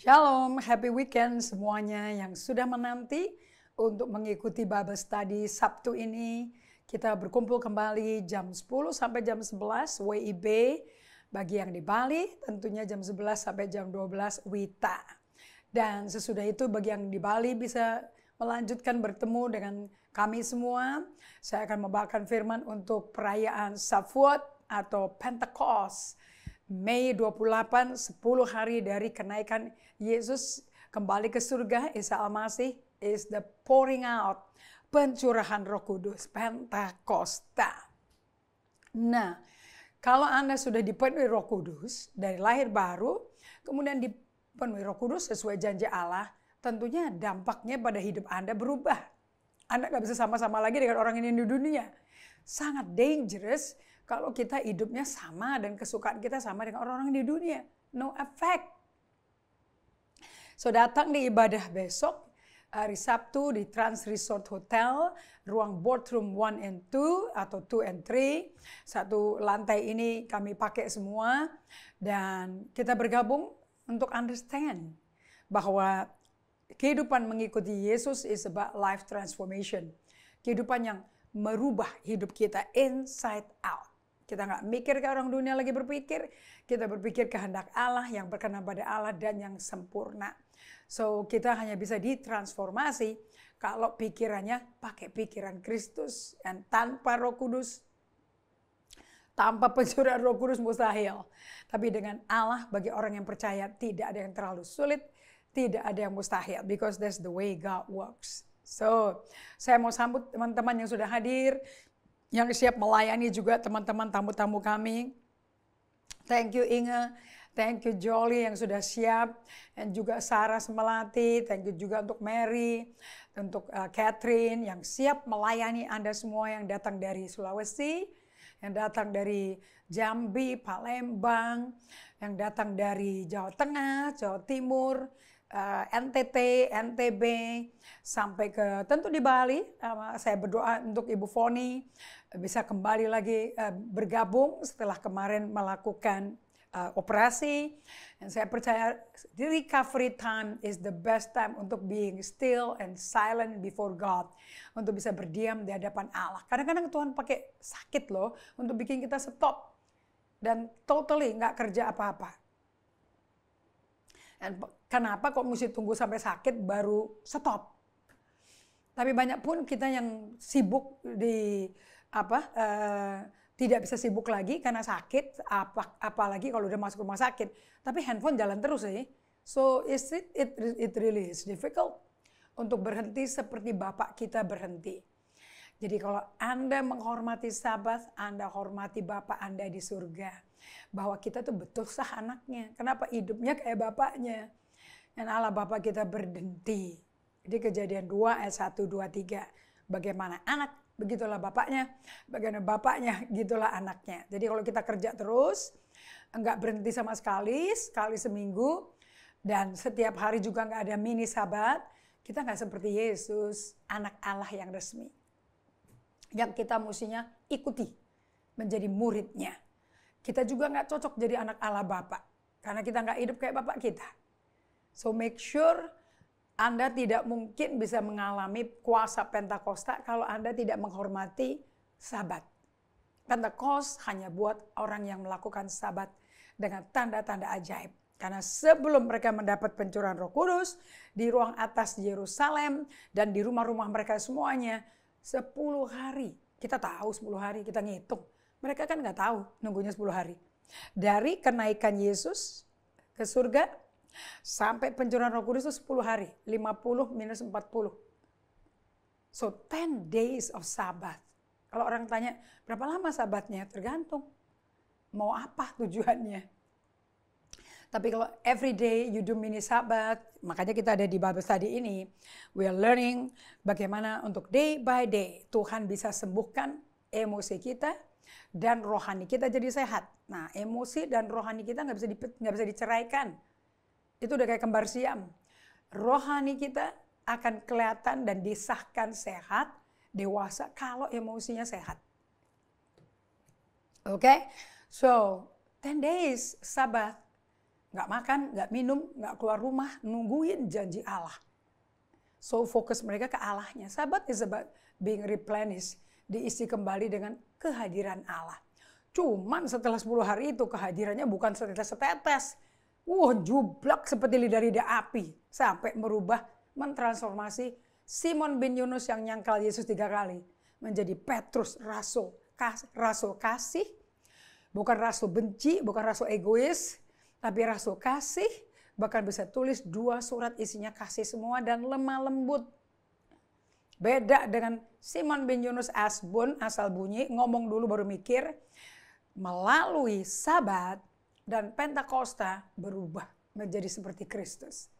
Shalom, happy weekend semuanya yang sudah menanti untuk mengikuti Bible Study Sabtu ini. Kita berkumpul kembali jam 10 sampai jam 11 WIB. Bagi yang di Bali tentunya jam 11 sampai jam 12 WITA. Dan sesudah itu bagi yang di Bali bisa melanjutkan bertemu dengan kami semua. Saya akan membawakan firman untuk perayaan Shavuot atau Pentecost. Mei 28, 10 hari dari kenaikan Yesus kembali ke surga, Isa Al-Masih, is the pouring out, pencurahan Roh Kudus, Pentakosta. Nah, kalau Anda sudah dipenuhi Roh Kudus dari lahir baru, kemudian dipenuhi Roh Kudus sesuai janji Allah, tentunya dampaknya pada hidup Anda berubah. Anda gak bisa sama-sama lagi dengan orang ini di dunia. Sangat dangerous kalau kita hidupnya sama dan kesukaan kita sama dengan orang-orang di dunia. No effect. So datang di ibadah besok, hari Sabtu di Trans Resort Hotel, ruang boardroom 1 and 2 atau 2 and 3. Satu lantai ini kami pakai semua dan kita bergabung untuk understand bahwa kehidupan mengikuti Yesus is about life transformation. Kehidupan yang merubah hidup kita inside out. Kita nggak mikir kayak orang dunia lagi berpikir. Kita berpikir kehendak Allah yang berkenan pada Allah dan yang sempurna. So kita hanya bisa ditransformasi kalau pikirannya pakai pikiran Kristus. Dan tanpa Roh Kudus, tanpa pencurahan Roh Kudus mustahil. Tapi dengan Allah bagi orang yang percaya tidak ada yang terlalu sulit. Tidak ada yang mustahil. Because that's the way God works. So saya mau sambut teman-teman yang sudah hadir. Yang siap melayani juga teman-teman tamu-tamu kami. Thank you Inge, thank you Jolly yang sudah siap. Dan juga Sarah Semelati, thank you juga untuk Mary. Untuk Catherine yang siap melayani Anda semua yang datang dari Sulawesi. Yang datang dari Jambi, Palembang. Yang datang dari Jawa Tengah, Jawa Timur. NTT, NTB, sampai ke tentu di Bali. Saya berdoa untuk Ibu Foni bisa kembali lagi bergabung setelah kemarin melakukan operasi. Dan saya percaya the recovery time is the best time untuk being still and silent before God. Untuk bisa berdiam di hadapan Allah. Kadang-kadang Tuhan pakai sakit loh untuk bikin kita stop. Dan totally nggak kerja apa-apa. Dan kenapa kok mesti tunggu sampai sakit baru stop? Tapi banyak pun kita yang sibuk tidak bisa sibuk lagi karena sakit, apalagi kalau udah masuk rumah sakit. Tapi handphone jalan terus sih. So it really is difficult untuk berhenti seperti Bapak kita berhenti. Jadi kalau Anda menghormati Sabat, Anda hormati Bapak Anda di surga. Bahwa kita tuh betul sah anaknya. Kenapa hidupnya kayak Bapaknya? Dan Allah Bapak kita berhenti. Di Kejadian 2 ayat 1, 2, 3. Bagaimana anak, begitulah Bapaknya. Bagaimana Bapaknya, gitulah anaknya. Jadi kalau kita kerja terus, enggak berhenti sama sekali seminggu. Dan setiap hari juga enggak ada mini Sabat. Kita enggak seperti Yesus, anak Allah yang resmi. Yang kita mestinya ikuti, menjadi muridnya. Kita juga nggak cocok jadi anak Allah Bapak, karena kita nggak hidup kayak Bapak kita. So make sure Anda tidak mungkin bisa mengalami kuasa Pentakosta kalau Anda tidak menghormati Sabat. Pentecost hanya buat orang yang melakukan Sabat dengan tanda-tanda ajaib. Karena sebelum mereka mendapat pencurahan Roh Kudus di ruang atas Yerusalem dan di rumah-rumah mereka semuanya, 10 hari. Kita tahu 10 hari, kita ngitung. Mereka kan nggak tahu nunggunya 10 hari. Dari kenaikan Yesus ke surga sampai pencurahan Roh Kudus itu 10 hari. 50 minus 40. So 10 days of Sabat. Kalau orang tanya berapa lama Sabatnya? Tergantung. Mau apa tujuannya? Tapi kalau every day you do mini Sabat, makanya kita ada di Bible Study ini, we are learning bagaimana untuk day by day Tuhan bisa sembuhkan emosi kita dan rohani kita jadi sehat. Nah, emosi dan rohani kita nggak bisa diceraikan. Itu udah kayak kembar siam. Rohani kita akan kelihatan dan disahkan sehat, dewasa kalau emosinya sehat. Okay? So 10 days Sabat. nggak makan, nggak minum, nggak keluar rumah, nungguin janji Allah. So fokus mereka ke Allahnya. Sabat is about being replenished, diisi kembali dengan kehadiran Allah. Cuman setelah 10 hari itu kehadirannya bukan setetes-setetes. Jublak seperti lidah api. Sampai merubah, mentransformasi Simon bin Yunus yang nyangkal Yesus 3 kali. Menjadi Petrus, rasul kasih. Bukan rasul benci, bukan rasul egois. Tapi rasul kasih. Bahkan bisa tulis 2 surat isinya kasih semua dan lemah lembut. Beda dengan Simon bin Yunus asbun, asal bunyi, ngomong dulu baru mikir. Melalui Sabat dan Pentakosta berubah menjadi seperti Kristus.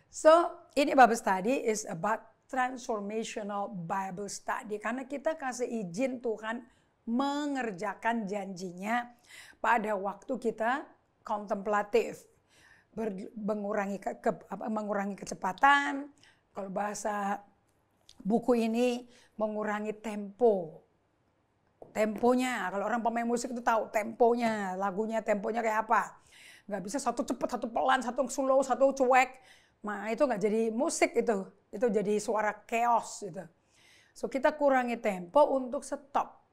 So, ini Bible study is about transformational Bible study. Karena kita kasih izin Tuhan mengerjakan janjinya pada waktu kita kontemplatif. Mengurangi kecepatan. Kalau bahasa buku ini mengurangi tempo. Temponya, kalau orang pemain musik itu tahu temponya, lagunya temponya kayak apa. Nggak bisa satu cepat, satu pelan, satu slow, satu cuek. Nah itu nggak jadi musik itu jadi suara chaos itu. So kita kurangi tempo untuk stop.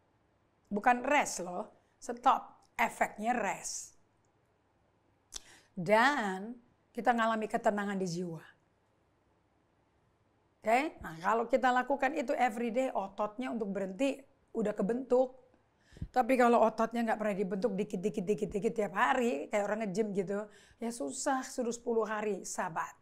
Bukan rest loh, stop. Efeknya rest. Dan kita ngalami ketenangan di jiwa. Oke, nah kalau kita lakukan itu everyday, ototnya untuk berhenti udah kebentuk. Tapi kalau ototnya nggak pernah dibentuk dikit tiap hari, kayak orang nge-gym gitu, ya susah suruh 10 hari Sabat.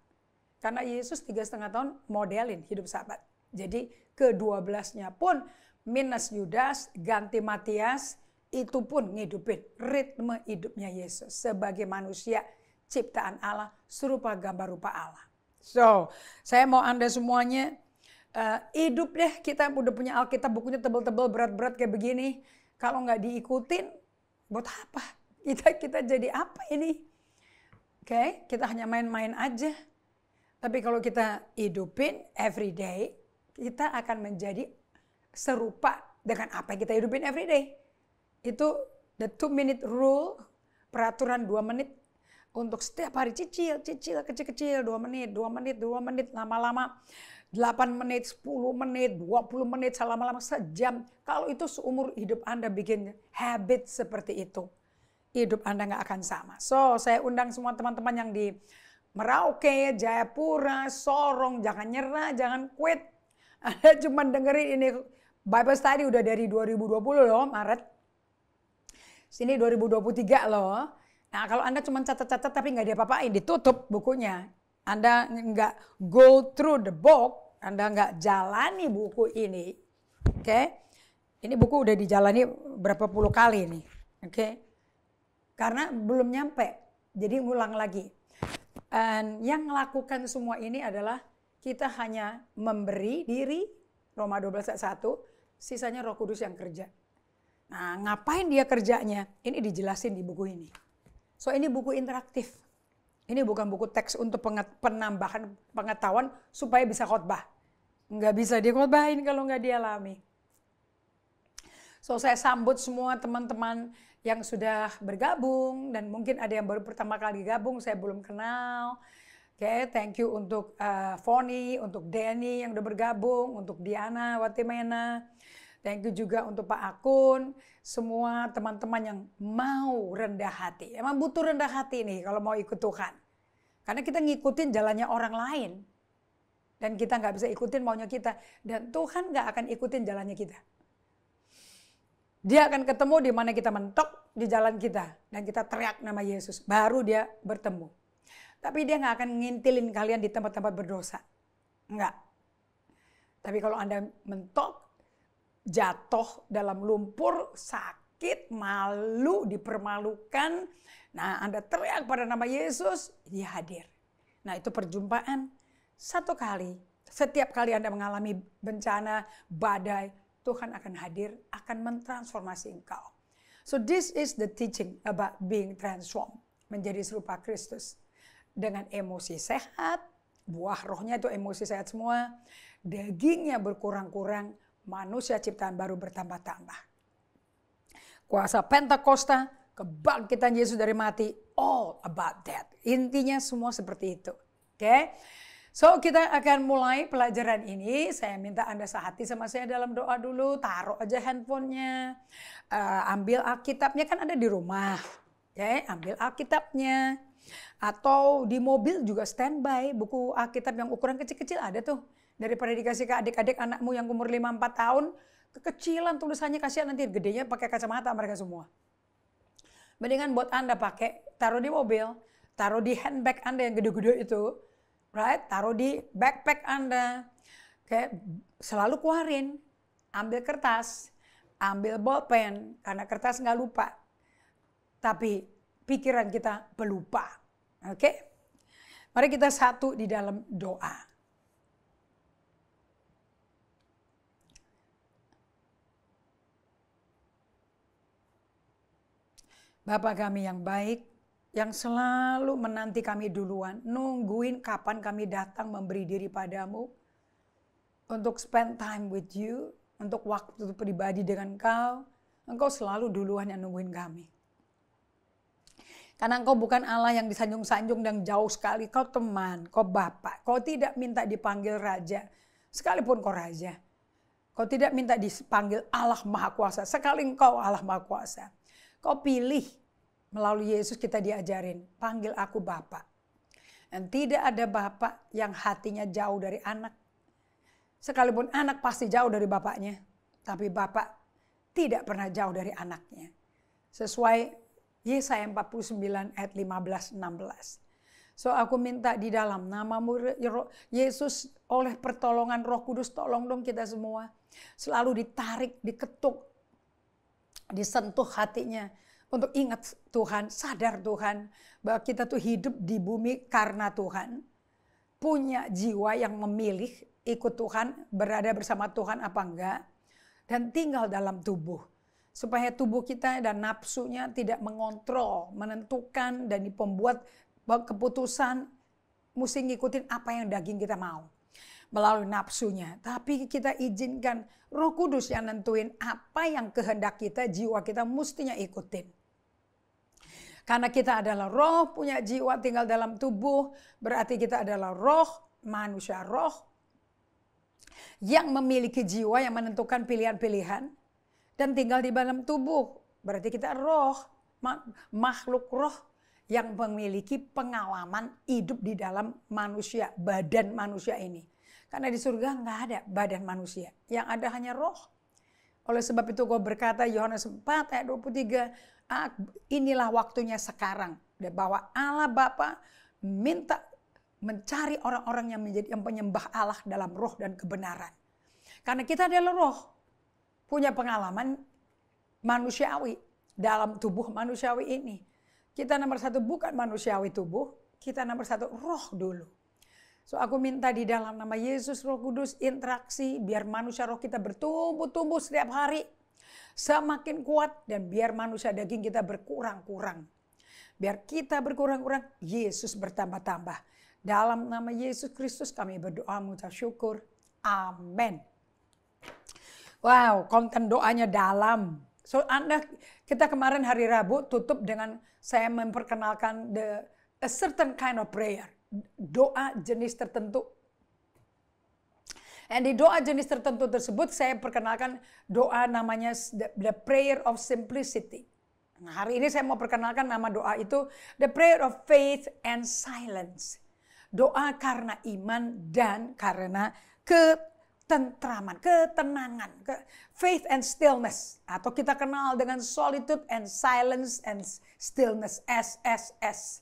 Karena Yesus 3,5 tahun modelin hidup Sabat. Jadi ke-12-nya pun minus Yudas, ganti Matias, itu pun ngidupin ritme hidupnya Yesus. Sebagai manusia ciptaan Allah, serupa gambar rupa Allah. So, saya mau Anda semuanya hidup deh, kita udah punya Alkitab, bukunya tebel-tebel, berat-berat kayak begini. Kalau nggak diikutin, buat apa? Kita jadi apa ini? Oke, kita hanya main-main aja. Tapi kalau kita hidupin everyday, kita akan menjadi serupa dengan apa yang kita hidupin everyday. Itu the 2-minute rule, peraturan 2 menit. Untuk setiap hari cicil, kecil-kecil, 2 menit, lama-lama. 8 menit, 10 menit, 20 menit, selama-lama sejam. Kalau itu seumur hidup Anda bikin habit seperti itu, hidup Anda nggak akan sama. So, saya undang semua teman-teman yang di Merauke, Jayapura, Sorong, jangan nyerah, jangan quit. Anda cuma dengerin ini Bible study udah dari 2020 loh, Maret. Sini 2023 loh. Nah, kalau Anda cuma catat-catat tapi nggak diapa-apain, ditutup bukunya. Anda nggak go through the book, Anda nggak jalani buku ini, oke? Ini buku udah dijalani berapa puluh kali nih, oke? Karena belum nyampe, jadi ngulang lagi. Dan yang melakukan semua ini adalah kita hanya memberi diri, Roma 12:1, sisanya Roh Kudus yang kerja. Nah, ngapain dia kerjanya? Ini dijelasin di buku ini. So, ini buku interaktif. Ini bukan buku teks untuk penambahan pengetahuan supaya bisa khotbah. Nggak bisa dikhotbahin kalau nggak dialami. So, saya sambut semua teman-teman yang sudah bergabung dan mungkin ada yang baru pertama kali gabung, saya belum kenal. Oke, thank you untuk Foni, untuk Denny yang udah bergabung, untuk Diana Watimena. Thank you juga untuk Pak Akun, semua teman-teman yang mau rendah hati. Emang butuh rendah hati nih kalau mau ikut Tuhan. Karena kita ngikutin jalannya orang lain. Dan kita nggak bisa ikutin maunya kita. Dan Tuhan nggak akan ikutin jalannya kita. Dia akan ketemu di mana kita mentok di jalan kita. Dan kita teriak nama Yesus. Baru dia bertemu. Tapi dia nggak akan ngintilin kalian di tempat-tempat berdosa. Nggak. Tapi kalau Anda mentok, jatuh dalam lumpur, sakit, malu, dipermalukan. Nah, Anda teriak pada nama Yesus, dia hadir. Nah, itu perjumpaan satu kali. Setiap kali Anda mengalami bencana, badai, Tuhan akan hadir, akan mentransformasi engkau. So this is the teaching about being transformed. Menjadi serupa Kristus. Dengan emosi sehat, buah rohnya itu emosi sehat semua. Dagingnya berkurang-kurang, manusia ciptaan baru bertambah-tambah. Kuasa Pentakosta kebangkitan Yesus dari mati, all about that. Intinya semua seperti itu. Oke? So kita akan mulai pelajaran ini. Saya minta Anda sehati sama saya dalam doa dulu. Taruh aja handphonenya. Ambil Alkitabnya, kan ada di rumah. Oke, ambil Alkitabnya. Atau di mobil juga standby. Buku Alkitab yang ukuran kecil-kecil ada tuh. Daripada dikasih ke adik-adik anakmu yang umur 5-4 tahun. Kekecilan tulisannya, kasihan nanti gedenya pakai kacamata mereka semua. Mendingan buat Anda pakai, taruh di mobil. Taruh di handbag Anda yang gede-gede itu. Right? Taruh di backpack Anda. Kayak selalu keluarin. Ambil kertas. Ambil bolpen. Karena kertas nggak lupa. Tapi pikiran kita pelupa. Oke? Mari kita satu di dalam doa. Bapa kami yang baik, yang selalu menanti kami duluan, nungguin kapan kami datang memberi diri padamu, untuk spend time with you, untuk waktu pribadi dengan Engkau selalu duluan yang nungguin kami. Karena Engkau bukan Allah yang disanjung-sanjung dan jauh sekali, Kau teman, Kau Bapa, Kau tidak minta dipanggil Raja, sekalipun Kau Raja. Kau tidak minta dipanggil Allah Maha Kuasa, sekali Engkau Allah Maha Kuasa. Kau pilih. Melalui Yesus kita diajarin, panggil aku Bapa. Dan tidak ada Bapa yang hatinya jauh dari anak. Sekalipun anak pasti jauh dari bapaknya. Tapi Bapa tidak pernah jauh dari anaknya. Sesuai Yesaya 49 ayat 15-16. So aku minta di dalam namamu Yesus, oleh pertolongan Roh Kudus, tolong dong kita semua. Selalu ditarik, diketuk, disentuh hatinya. Untuk ingat Tuhan, sadar Tuhan bahwa kita tuh hidup di bumi karena Tuhan. Punya jiwa yang memilih ikut Tuhan, berada bersama Tuhan apa enggak. Dan tinggal dalam tubuh. Supaya tubuh kita dan nafsunya tidak mengontrol, menentukan dan pembuat keputusan mesti ngikutin apa yang daging kita mau. Melalui nafsunya. Tapi kita izinkan Roh Kudus yang nentuin apa yang kehendak kita, jiwa kita mestinya ikutin. Karena kita adalah roh, punya jiwa, tinggal dalam tubuh. Berarti kita adalah roh, manusia roh. Yang memiliki jiwa yang menentukan pilihan-pilihan. Dan tinggal di dalam tubuh. Berarti kita roh, makhluk roh. Yang memiliki pengalaman hidup di dalam manusia, badan manusia ini. Karena di surga nggak ada badan manusia. Yang ada hanya roh. Oleh sebab itu Kau berkata, Yohanes 4 ayat 23, inilah waktunya sekarang. Bahwa Allah Bapa minta mencari orang-orang yang menjadi penyembah Allah dalam roh dan kebenaran. Karena kita adalah roh. Punya pengalaman manusiawi dalam tubuh manusiawi ini. Kita nomor satu bukan manusiawi tubuh, kita nomor satu roh dulu. So aku minta di dalam nama Yesus Roh Kudus interaksi biar manusia roh kita bertumbuh-tumbuh setiap hari. Semakin kuat dan biar manusia daging kita berkurang-kurang. Biar kita berkurang-kurang, Yesus bertambah-tambah. Dalam nama Yesus Kristus kami berdoa mengucap syukur. Amin. Wow, konten doanya dalam. So kita kemarin hari Rabu tutup dengan saya memperkenalkan a certain kind of prayer. Doa jenis tertentu. Dan di doa jenis tertentu tersebut saya perkenalkan doa namanya the prayer of simplicity. Nah, hari ini saya mau perkenalkan nama doa itu the prayer of faith and silence. Doa karena iman dan karena ketentraman, ketenangan, faith and stillness. Atau kita kenal dengan solitude and silence and stillness, SSS.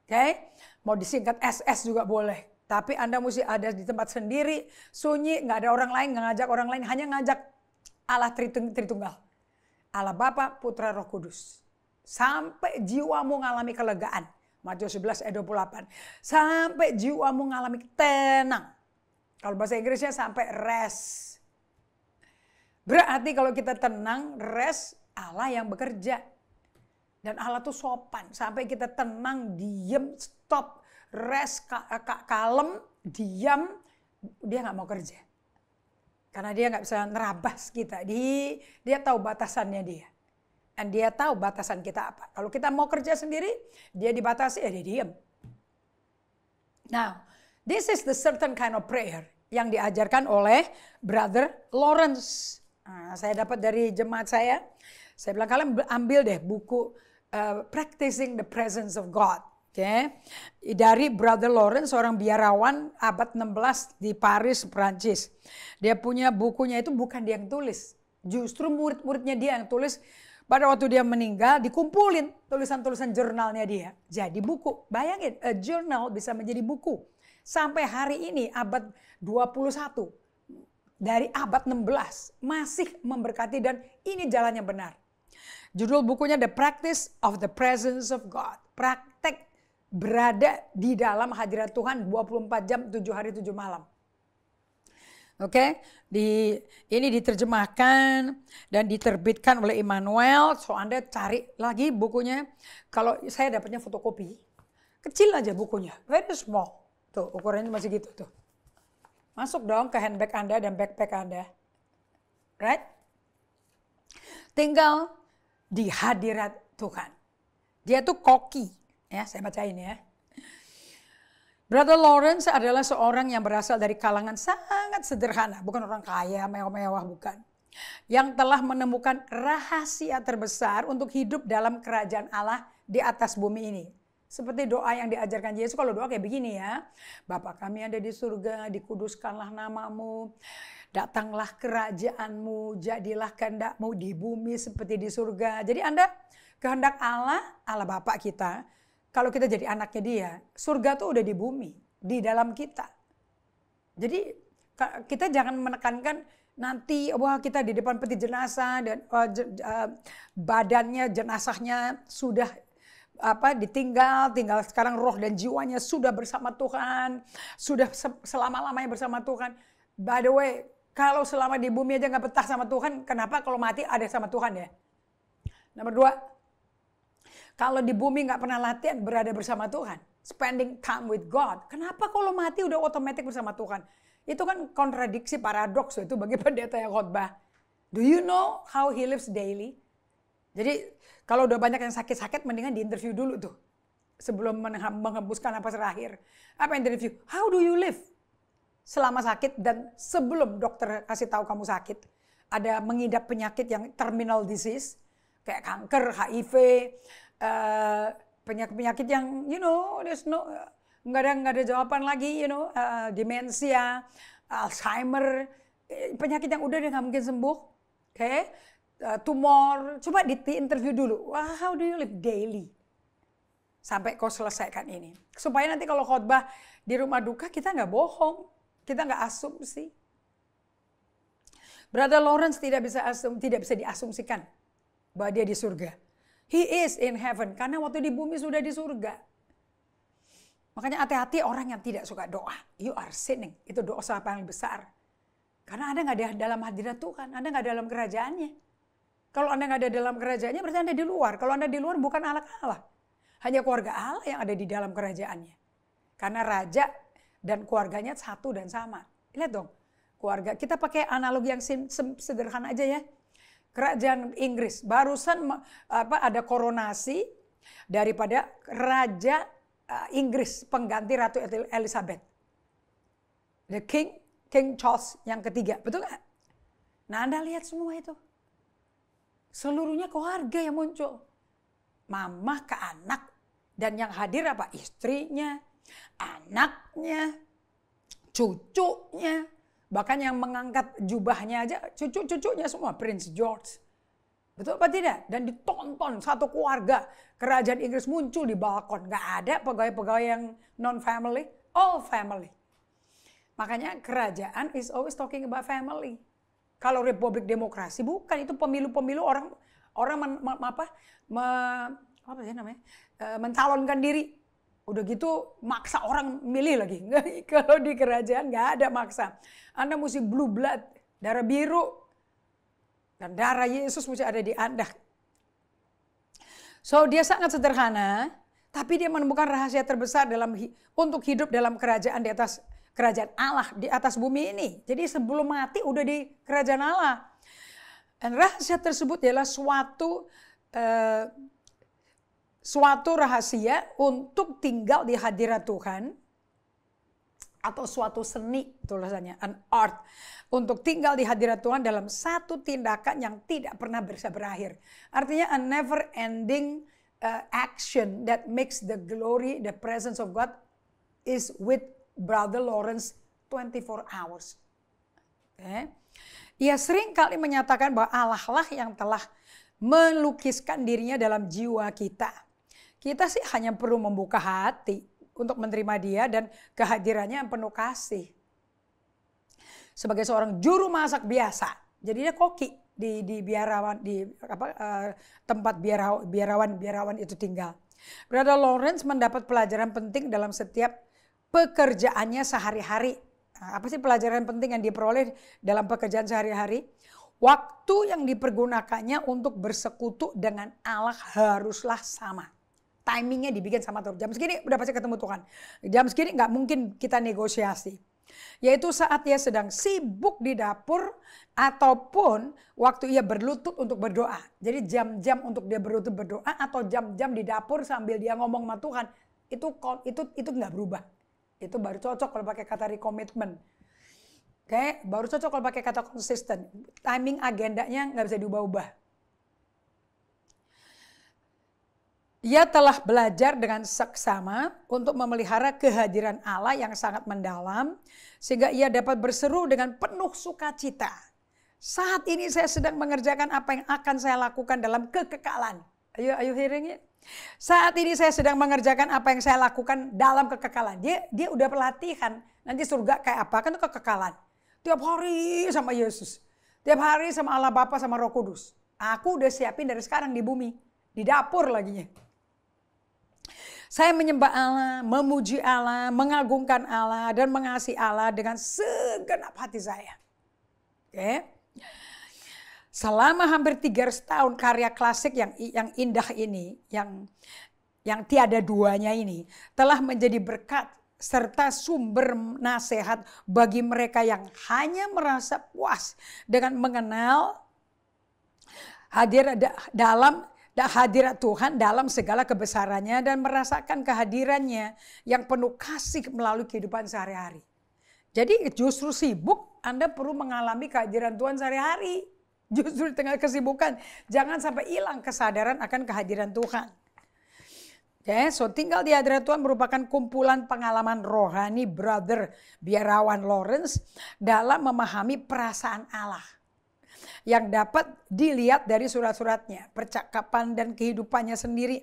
Oke, mau disingkat SS juga boleh. Tapi Anda mesti ada di tempat sendiri, sunyi, nggak ada orang lain, nggak ngajak orang lain, hanya ngajak Allah Tritunggal. Allah Bapa, Putra, Roh Kudus. Sampai jiwamu mengalami kelegaan. Matius 11 ayat 28. Sampai jiwamu mengalami tenang. Kalau bahasa Inggrisnya sampai rest. Berarti kalau kita tenang, rest, Allah yang bekerja. Dan Allah tuh sopan. Sampai kita tenang, diem, stop, rest, kalem, diam. Dia gak mau kerja. Karena dia gak bisa nerabas kita. Dia tahu batasannya dia. Dan dia tahu batasan kita apa. Kalau kita mau kerja sendiri, dia dibatasi, dia diam. Now, this is the certain kind of prayer yang diajarkan oleh Brother Lawrence. Nah, saya dapat dari jemaat saya. Saya bilang kalian ambil deh buku Practicing the Presence of God. Okay. Dari Brother Lawrence, seorang biarawan abad 16 di Paris, Prancis. Dia punya bukunya itu bukan dia yang tulis. Justru murid-muridnya dia yang tulis. Pada waktu dia meninggal dikumpulin tulisan-tulisan jurnalnya dia. Jadi buku. Bayangin, a journal bisa menjadi buku. Sampai hari ini abad 21. Dari abad 16 masih memberkati dan ini jalan yang benar. Judul bukunya The Practice of the Presence of God. Praktek berada di dalam hadirat Tuhan 24 jam 7 hari 7 malam. Oke, ini diterjemahkan dan diterbitkan oleh Immanuel. So Anda cari lagi bukunya. Kalau saya dapatnya fotokopi, kecil aja bukunya, very small. Tuh ukurannya masih gitu tuh. Masuk dong ke handbag Anda dan backpack Anda, right? Tinggal di hadirat Tuhan. Dia tuh koki, ya saya bacain ya. Brother Lawrence adalah seorang yang berasal dari kalangan sangat sederhana. Bukan orang kaya, mewah-mewah, bukan. Yang telah menemukan rahasia terbesar untuk hidup dalam kerajaan Allah di atas bumi ini. Seperti doa yang diajarkan Yesus, kalau doa kayak begini ya. Bapa kami ada di surga, dikuduskanlah namamu. Datanglah kerajaanmu, jadilah kehendakmu di bumi seperti di surga. Jadi Anda kehendak Allah, Allah Bapa kita. Kalau kita jadi anaknya dia, surga tuh udah di bumi, di dalam kita. Jadi kita jangan menekankan nanti wah kita di depan peti jenazah dan badannya jenazahnya sudah tinggal sekarang roh dan jiwanya sudah bersama Tuhan, sudah selama-lamanya bersama Tuhan. By the way, kalau selama di bumi aja nggak betah sama Tuhan, kenapa kalau mati ada sama Tuhan ya? Nomor 2. Kalau di bumi nggak pernah latihan berada bersama Tuhan, spending time with God, kenapa kalau mati udah otomatis bersama Tuhan? Itu kan kontradiksi, paradoks itu bagi pendeta yang khotbah. Do you know how he lives daily? Jadi kalau udah banyak yang sakit-sakit, mendingan diinterview dulu tuh sebelum menghembuskan napas terakhir. Apa yang interview? How do you live selama sakit dan sebelum dokter kasih tahu kamu sakit? Ada mengidap penyakit yang terminal disease kayak kanker, HIV. Penyakit-penyakit yang there's no nggak ada jawaban lagi, demensia, Alzheimer, penyakit yang udah nggak mungkin sembuh, tumor. Coba di-interview dulu. How do you live daily? Sampai kau selesaikan ini. Supaya nanti kalau khotbah di rumah duka kita nggak bohong, kita nggak asumsi. Brother Lawrence tidak bisa diasumsikan bahwa dia di surga. He is in heaven. Karena waktu di bumi sudah di surga. Makanya hati-hati orang yang tidak suka doa. You are sinning. Itu dosa paling besar. Karena Anda nggak ada dalam hadirat Tuhan. Anda nggak dalam kerajaannya. Kalau Anda nggak ada dalam kerajaannya berarti Anda di luar. Kalau Anda di luar bukan anak Allah. Hanya keluarga Allah yang ada di dalam kerajaannya. Karena raja dan keluarganya satu dan sama. Lihat dong. Keluarga. Kita pakai analogi yang sederhana aja ya. Kerajaan Inggris barusan ada koronasi daripada Raja Inggris pengganti Ratu Elizabeth, the King Charles yang ketiga, betul nggak? Nah Anda lihat semua itu, seluruhnya keluarga yang muncul, mama ke anak dan yang hadir apa? Istrinya, anaknya, cucunya. Bahkan yang mengangkat jubahnya aja, cucu-cucunya semua, Prince George. Betul apa tidak? Dan ditonton satu keluarga, kerajaan Inggris muncul di balkon. Gak ada pegawai-pegawai yang non-family, all family. Makanya kerajaan is always talking about family. Kalau republik demokrasi, bukan. Itu pemilu-pemilu orang mencalonkan diri. Udah gitu maksa orang milih lagi. Kalau di kerajaan nggak ada maksa. Anda mesti blue blood, darah biru. Dan darah Yesus mesti ada di Anda. So dia sangat sederhana, tapi dia menemukan rahasia terbesar untuk hidup dalam kerajaan di atas kerajaan Allah di atas bumi ini. Jadi sebelum mati udah di kerajaan Allah. Dan rahasia tersebut adalah suatu suatu rahasia untuk tinggal di hadirat Tuhan, atau suatu seni tulisannya, an art, untuk tinggal di hadirat Tuhan dalam satu tindakan yang tidak pernah bisa berakhir. Artinya a never ending action that makes the glory, the presence of God is with Brother Lawrence 24 hours. Okay. Ia sering kali menyatakan bahwa Allah lah yang telah melukiskan dirinya dalam jiwa kita. Kita sih hanya perlu membuka hati untuk menerima dia dan kehadirannya yang penuh kasih. Sebagai seorang juru masak biasa, jadi dia koki di biarawan, di tempat biarawan itu tinggal. Brother Lawrence mendapat pelajaran penting dalam setiap pekerjaannya sehari-hari. Nah, apa sih pelajaran penting yang diperoleh dalam pekerjaan sehari-hari? Waktu yang dipergunakannya untuk bersekutu dengan Allah haruslah sama. Timingnya dibikin sama Tuhan. Jam segini udah pasti ketemu Tuhan. Jam segini nggak mungkin kita negosiasi. Yaitu saat ia sedang sibuk di dapur ataupun waktu ia berlutut untuk berdoa. Jadi jam-jam untuk dia berlutut berdoa atau jam-jam di dapur sambil dia ngomong sama Tuhan, itu nggak berubah. Itu baru cocok kalau pakai kata recommitment. Oke, baru cocok kalau pakai kata konsisten. Timing agendanya nggak bisa diubah-ubah. Ia telah belajar dengan seksama untuk memelihara kehadiran Allah yang sangat mendalam, sehingga ia dapat berseru dengan penuh sukacita. Saat ini saya sedang mengerjakan apa yang akan saya lakukan dalam kekekalan. Are you hearing it? Saat ini saya sedang mengerjakan apa yang saya lakukan dalam kekekalan. Dia udah pelatihan, nanti surga kayak apa, kan itu kekekalan. Tiap hari sama Yesus. Tiap hari sama Allah Bapa sama Roh Kudus. Aku udah siapin dari sekarang di bumi. Di dapur laginya. Saya menyembah Allah, memuji Allah, mengagungkan Allah, dan mengasihi Allah dengan segenap hati saya. Oke. Selama hampir 300 tahun karya klasik yang indah ini, yang tiada duanya ini, telah menjadi berkat serta sumber nasihat bagi mereka yang hanya merasa puas dengan mengenal hadirat Tuhan dalam segala kebesarannya dan merasakan kehadirannya yang penuh kasih melalui kehidupan sehari-hari. Jadi justru sibuk Anda perlu mengalami kehadiran Tuhan sehari-hari. Justru di tengah kesibukan jangan sampai hilang kesadaran akan kehadiran Tuhan. Oke, so tinggal di hadirat Tuhan merupakan kumpulan pengalaman rohani Brother Biarawan Lawrence dalam memahami perasaan Allah. Yang dapat dilihat dari surat-suratnya, percakapan dan kehidupannya sendiri.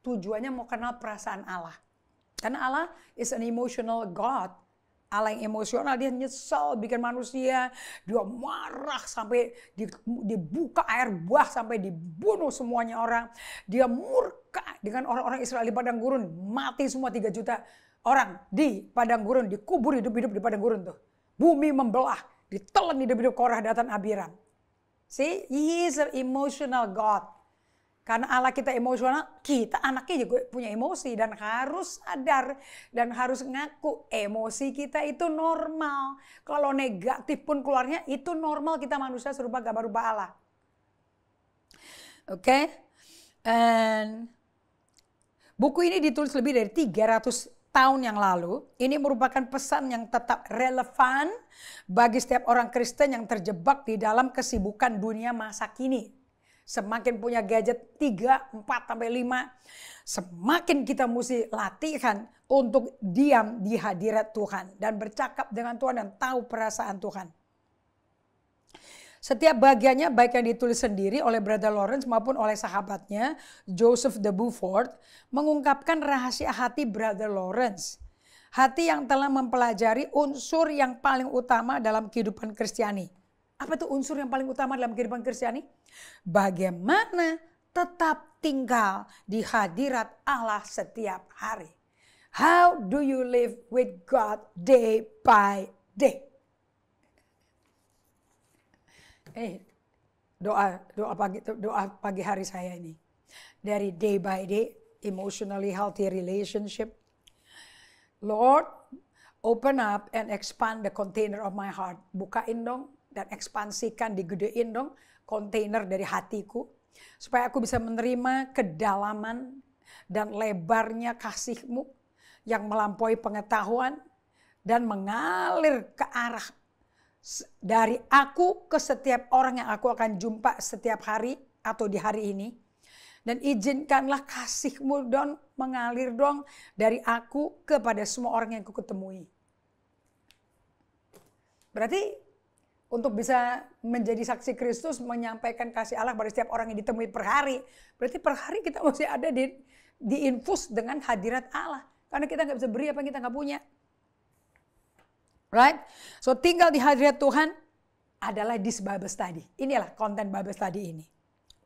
Tujuannya mau kenal perasaan Allah. Karena Allah is an emotional God. Allah yang emosional, dia nyesel bikin manusia. Dia marah sampai dibuka air buah sampai dibunuh semuanya orang. Dia murka dengan orang-orang Israel di padang gurun. Mati semua 3 juta orang di padang gurun. Dikubur hidup-hidup di padang gurun tuh. Bumi membelah. Ditelan hidup-hidup Korah, Datan, Abiram. See, he is an emotional God. Karena Allah kita emosional, kita anaknya juga punya emosi dan harus sadar dan harus ngaku emosi kita itu normal. Kalau negatif pun keluarnya itu normal, kita manusia serupa gambar rupa Allah. Oke. And buku ini ditulis lebih dari 300 tahun yang lalu. Ini merupakan pesan yang tetap relevan bagi setiap orang Kristen yang terjebak di dalam kesibukan dunia masa kini. Semakin punya gadget 3, 4, sampai 5, semakin kita mesti latihan untuk diam di hadirat Tuhan dan bercakap dengan Tuhan dan tahu perasaan Tuhan. Setiap bagiannya baik yang ditulis sendiri oleh Brother Lawrence maupun oleh sahabatnya Joseph de Beaufort mengungkapkan rahasia hati Brother Lawrence. Hati yang telah mempelajari unsur yang paling utama dalam kehidupan Kristiani. Apa itu unsur yang paling utama dalam kehidupan Kristiani? Bagaimana tetap tinggal di hadirat Allah setiap hari. How do you live with God day by day? Doa pagi hari saya ini. Dari day by day, emotionally healthy relationship. Lord, open up and expand the container of my heart. Bukain dong dan ekspansikan, digedein dong kontainer dari hatiku. Supaya aku bisa menerima kedalaman dan lebarnya kasih-Mu yang melampaui pengetahuan dan mengalir ke arah dari aku ke setiap orang yang aku akan jumpa setiap hari atau di hari ini. Dan izinkanlah kasih-Mu dong mengalir dong dari aku kepada semua orang yang aku ketemui. Berarti untuk bisa menjadi saksi Kristus, menyampaikan kasih Allah pada setiap orang yang ditemui per hari. Berarti per hari kita mesti ada diinfus dengan hadirat Allah. Karena kita nggak bisa beri apa yang kita nggak punya. Right? So tinggal di hadirat Tuhan adalah this Bible study. Inilah konten Bible study ini.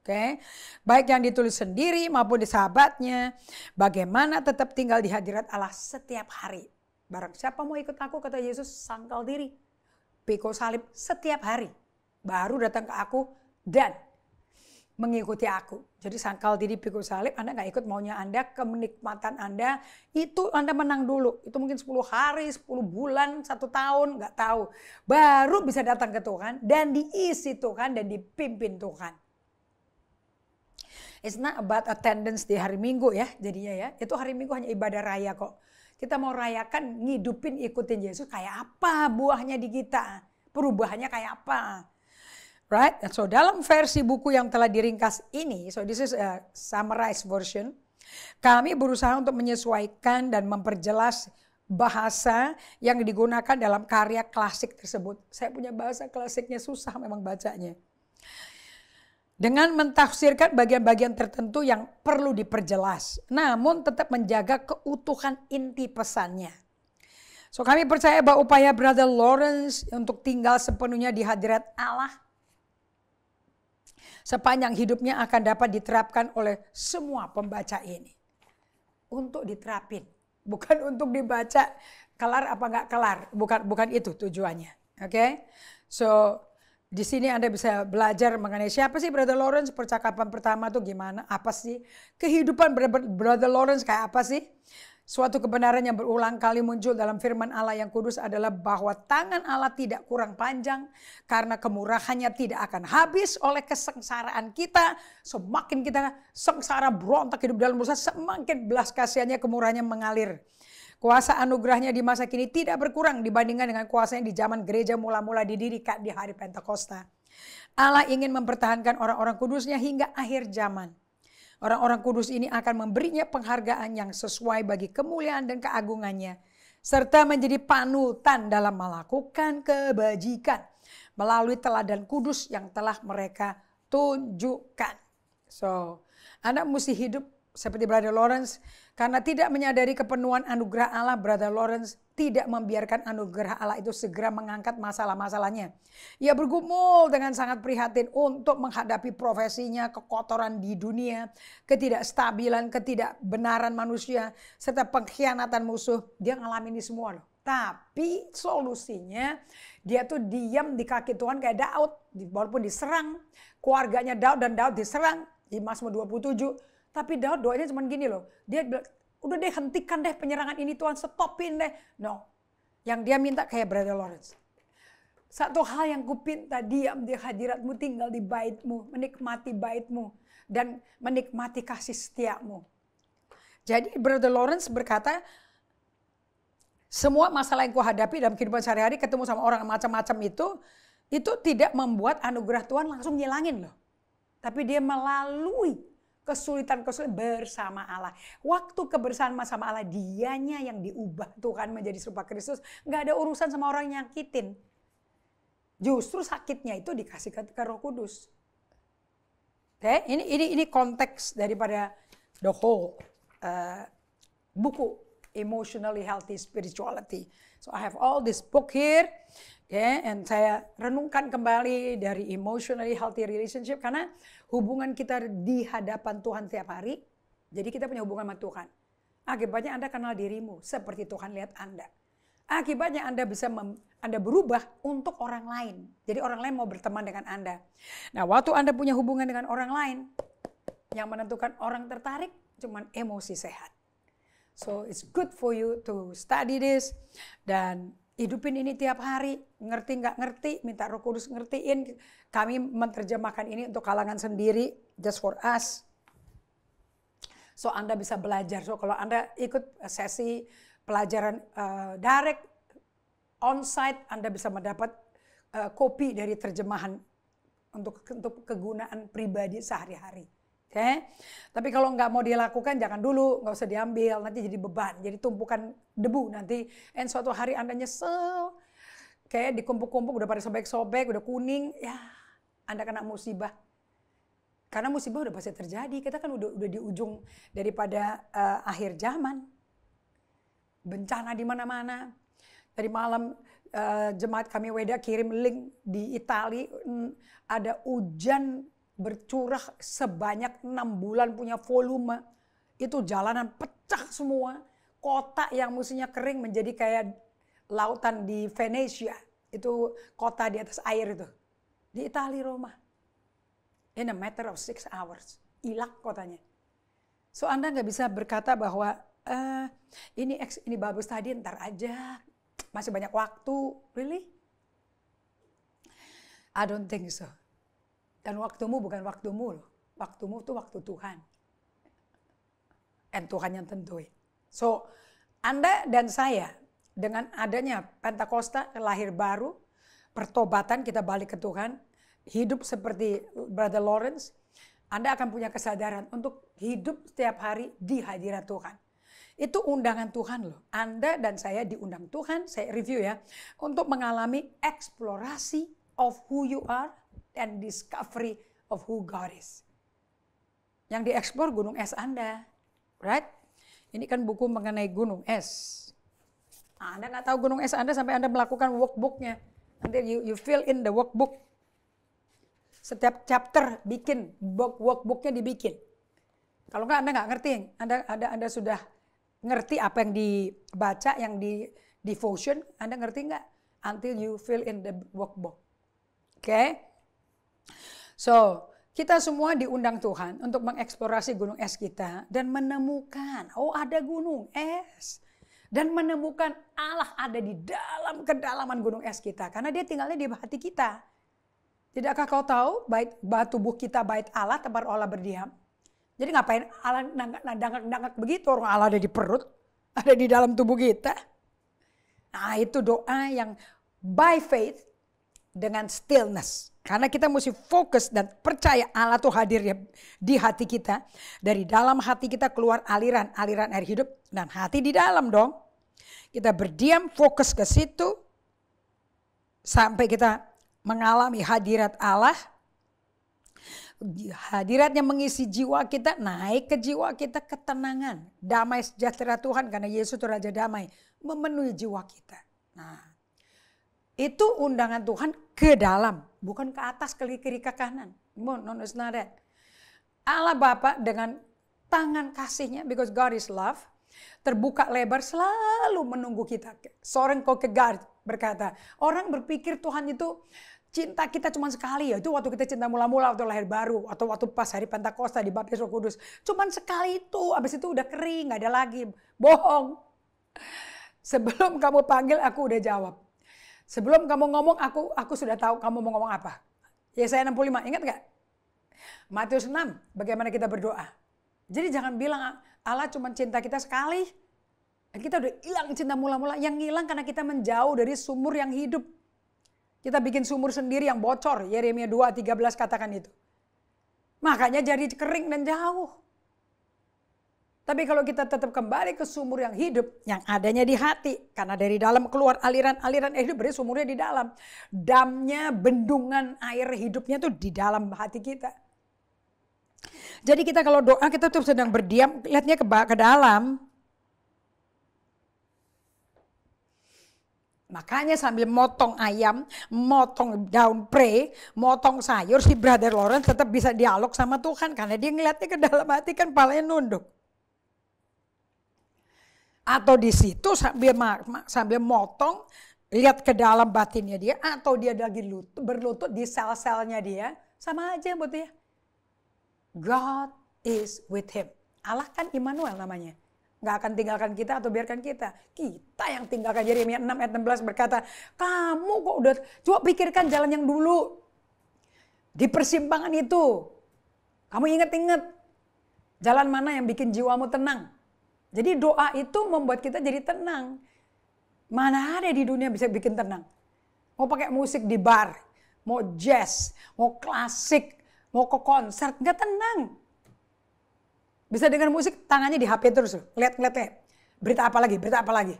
Oke, baik yang ditulis sendiri maupun di sahabatnya. Bagaimana tetap tinggal di hadirat Allah setiap hari. Barang siapa mau ikut aku, kata Yesus, sangkal diri. Pikul salib setiap hari. Baru datang ke aku dan mengikuti aku. Jadi sangkal diri, pikul salib, Anda gak ikut maunya Anda, kemenikmatan Anda. Itu Anda menang dulu. Itu mungkin 10 hari, 10 bulan, 1 tahun, gak tahu. Baru bisa datang ke Tuhan dan diisi Tuhan dan dipimpin Tuhan. It's not about attendance di hari Minggu ya jadinya ya. Itu hari Minggu hanya ibadah raya kok. Kita mau rayakan ngidupin ikutin Yesus kayak apa buahnya di kita. Perubahannya kayak apa. Right? So dalam versi buku yang telah diringkas ini, so this is a summarized version. Kami berusaha untuk menyesuaikan dan memperjelas bahasa yang digunakan dalam karya klasik tersebut. Saya punya bahasa klasiknya susah memang bacanya. Dengan mentafsirkan bagian-bagian tertentu yang perlu diperjelas. Namun tetap menjaga keutuhan inti pesannya. So kami percaya bahwa upaya Brother Lawrence untuk tinggal sepenuhnya di hadirat Allah sepanjang hidupnya akan dapat diterapkan oleh semua pembaca ini. Untuk diterapin. Bukan untuk dibaca kelar apa enggak kelar. Bukan itu tujuannya. Oke? So di sini Anda bisa belajar mengenai siapa sih Brother Lawrence. Percakapan pertama tuh gimana, apa sih. Kehidupan Brother Lawrence kayak apa sih. Suatu kebenaran yang berulang kali muncul dalam firman Allah yang kudus adalah bahwa tangan Allah tidak kurang panjang. Karena kemurahannya tidak akan habis oleh kesengsaraan kita. Semakin kita sengsara berontak hidup dalam dosa, semakin belas kasihannya kemurahannya mengalir. Kuasa anugerahnya di masa kini tidak berkurang dibandingkan dengan kuasanya di zaman gereja mula-mula didirikan di hari Pentakosta. Allah ingin mempertahankan orang-orang kudusnya hingga akhir zaman. Orang-orang kudus ini akan memberinya penghargaan yang sesuai bagi kemuliaan dan keagungannya. Serta menjadi panutan dalam melakukan kebajikan. Melalui teladan kudus yang telah mereka tunjukkan. So, Anda mesti hidup seperti Brother Lawrence. Karena tidak menyadari kepenuhan anugerah Allah, Brother Lawrence tidak membiarkan anugerah Allah itu segera mengangkat masalah-masalahnya. Ia bergumul dengan sangat prihatin untuk menghadapi profesinya, kekotoran di dunia, ketidakstabilan, ketidakbenaran manusia, serta pengkhianatan musuh. Dia ngalamin ini semua loh. Tapi solusinya dia tuh diam di kaki Tuhan kayak Daud. Walaupun diserang, keluarganya Daud dan Daud diserang di Mazmur 27. Tapi Daud doanya cuma gini loh. Dia bilang, udah deh hentikan deh penyerangan ini Tuhan, stopin deh. No. Yang dia minta kayak Brother Lawrence. Satu hal yang kupinta, diam di hadirat-Mu, tinggal di bait-Mu, menikmati bait-Mu. Dan menikmati kasih setia-Mu. Jadi Brother Lawrence berkata, semua masalah yang kuhadapi dalam kehidupan sehari-hari, ketemu sama orang macam-macam itu tidak membuat anugerah Tuhan langsung ngilangin loh. Tapi dia melalui kesulitan-kesulitan bersama Allah. Waktu kebersamaan sama Allah, dianya yang diubah Tuhan menjadi serupa Kristus. Gak ada urusan sama orang yang nyakitin. Justru sakitnya itu dikasih ke Roh Kudus. Oke, ini konteks daripada the whole buku Emotionally Healthy Spirituality. So I have all this book here. Okay, and saya renungkan kembali dari emotionally healthy relationship karena hubungan kita di hadapan Tuhan setiap hari. Jadi kita punya hubungan sama Tuhan. Akibatnya Anda kenal dirimu seperti Tuhan lihat Anda. Akibatnya Anda bisa Anda berubah untuk orang lain. Jadi orang lain mau berteman dengan Anda. Nah, waktu Anda punya hubungan dengan orang lain, yang menentukan orang tertarik cuman emosi sehat. So it's good for you to study this. Dan hidupin ini tiap hari, ngerti nggak ngerti, minta Roh Kudus ngertiin. Kami menerjemahkan ini untuk kalangan sendiri, just for us. So Anda bisa belajar. So kalau Anda ikut sesi pelajaran direct, on-site, Anda bisa mendapat kopi dari terjemahan untuk kegunaan pribadi sehari-hari. Oke, tapi kalau nggak mau dilakukan jangan dulu, nggak usah diambil, nanti jadi beban, jadi tumpukan debu nanti. Dan suatu hari Anda nyesel, kayak dikumpuk-kumpuk udah pada sobek-sobek, udah kuning, ya Anda kena musibah. Karena musibah udah pasti terjadi, kita kan udah di ujung daripada akhir zaman. Bencana di mana-mana. Tadi malam jemaat kami Weda kirim link di Itali, ada hujan bercurah sebanyak 6 bulan punya volume. Itu jalanan pecah semua. Kota yang mestinya kering menjadi kayak lautan di Venesia. Itu kota di atas air itu. Di Itali, Roma. In a matter of 6 hours. Hilang kotanya. So Anda nggak bisa berkata bahwa ini bagus tadi, ntar aja. Masih banyak waktu. Really? I don't think so. Dan waktumu bukan waktumu loh. Waktumu itu waktu Tuhan. Dan Tuhan yang tentuin. So, Anda dan saya dengan adanya Pentakosta, lahir baru, pertobatan, kita balik ke Tuhan, hidup seperti Brother Lawrence, Anda akan punya kesadaran untuk hidup setiap hari di hadirat Tuhan. Itu undangan Tuhan loh. Anda dan saya diundang Tuhan, saya review ya, untuk mengalami eksplorasi of who you are and discovery of who God is. Yang dieksplor gunung es Anda, right? Ini kan buku mengenai gunung es. Nah, Anda nggak tahu gunung es Anda sampai Anda melakukan workbooknya. Nanti you fill in the workbook. Setiap chapter bikin workbooknya dibikin. Kalau nggak Anda nggak ngerti, Anda sudah ngerti apa yang dibaca, yang di devotion, Anda ngerti nggak? Until you fill in the workbook. Oke? So, kita semua diundang Tuhan untuk mengeksplorasi gunung es kita dan menemukan, oh ada gunung es. Dan menemukan Allah ada di dalam kedalaman gunung es kita. Karena dia tinggalnya di hati kita. Tidakkah kau tahu tubuh kita bait Allah, tempat Allah berdiam? Jadi ngapain Allah nangak begitu, orang Allah ada di perut, ada di dalam tubuh kita. Nah itu doa yang by faith dengan stillness. Karena kita mesti fokus dan percaya Allah tuh hadir di hati kita. Dari dalam hati kita keluar aliran air hidup dan hati di dalam dong. Kita berdiam fokus ke situ sampai kita mengalami hadirat Allah. Hadiratnya mengisi jiwa kita, naik ke jiwa kita ketenangan. Damai sejahtera Tuhan karena Yesus itu Raja Damai memenuhi jiwa kita. Nah itu undangan Tuhan ke dalam, bukan ke atas, ke kiri, ke kanan. No, it's not that. Allah Bapa dengan tangan kasihnya, because God is love, terbuka lebar selalu menunggu kita. Soren Kierkegaard berkata, orang berpikir Tuhan itu cinta kita cuma sekali, ya itu waktu kita cinta mula-mula, waktu lahir baru, atau waktu pas hari Pentakosta dibaptis Roh Kudus. Cuman sekali itu, abis itu udah kering, gak ada lagi. Bohong. Sebelum kamu panggil, aku udah jawab. Sebelum kamu ngomong, aku sudah tahu kamu mau ngomong apa. Yesaya 65, ingat gak? Matius 6, bagaimana kita berdoa. Jadi jangan bilang Allah cuma cinta kita sekali. Kita udah hilang cinta mula-mula. Yang hilang karena kita menjauh dari sumur yang hidup. Kita bikin sumur sendiri yang bocor. Yeremia 2:13 katakan itu. Makanya jadi kering dan jauh. Tapi kalau kita tetap kembali ke sumur yang hidup, yang adanya di hati. Karena dari dalam keluar aliran-aliran hidup, berarti sumurnya di dalam. Damnya, bendungan air hidupnya tuh di dalam hati kita. Jadi kita kalau doa, kita tuh sedang berdiam, lihatnya ke dalam. Makanya sambil motong ayam, motong daun pre, motong sayur, si Brother Lawrence tetap bisa dialog sama Tuhan. Karena dia ngeliatnya ke dalam hati kan palanya nunduk. Atau di situ sambil motong, lihat ke dalam batinnya dia. Atau dia lagi berlutut di sel-selnya dia. Sama aja buat dia. God is with him. Allah kan Immanuel namanya. nggak akan tinggalkan kita atau biarkan kita. Kita yang tinggalkan. Yeremia 6 ayat 16 berkata, kamu kok udah, coba pikirkan jalan yang dulu. Di persimpangan itu, kamu ingat-ingat jalan mana yang bikin jiwamu tenang. Jadi doa itu membuat kita jadi tenang. Mana ada di dunia bisa bikin tenang. Mau pakai musik di bar, mau jazz, mau klasik, mau ke konser, nggak tenang. Bisa dengan musik, tangannya di HP terus. Lihat. Berita apa lagi.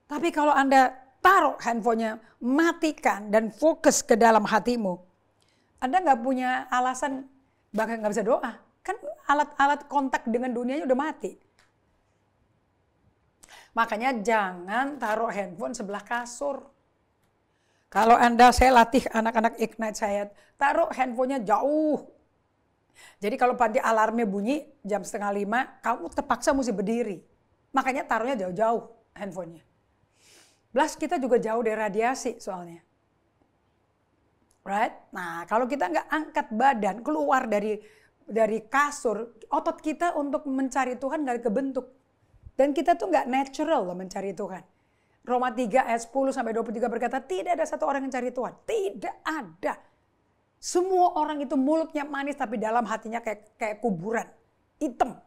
Tapi kalau Anda taruh handphonenya, matikan dan fokus ke dalam hatimu. Anda nggak punya alasan, bahkan nggak bisa doa. Kan alat-alat kontak dengan dunianya udah mati. Makanya jangan taruh handphone sebelah kasur. Kalau saya latih anak-anak Ignite saya, taruh handphonenya jauh. Jadi kalau nanti alarmnya bunyi jam 4:30, kamu terpaksa mesti berdiri. Makanya taruhnya jauh-jauh handphonenya. Plus kita juga jauh dari radiasi soalnya. Right? Nah kalau kita nggak angkat badan keluar dari kasur, otot kita untuk mencari Tuhan nggak kebentuk. Dan kita tuh nggak natural loh mencari Tuhan. Roma 3 ayat 10-23 berkata, tidak ada satu orang yang cari Tuhan. Tidak ada. Semua orang itu mulutnya manis tapi dalam hatinya kayak kuburan. Hitam.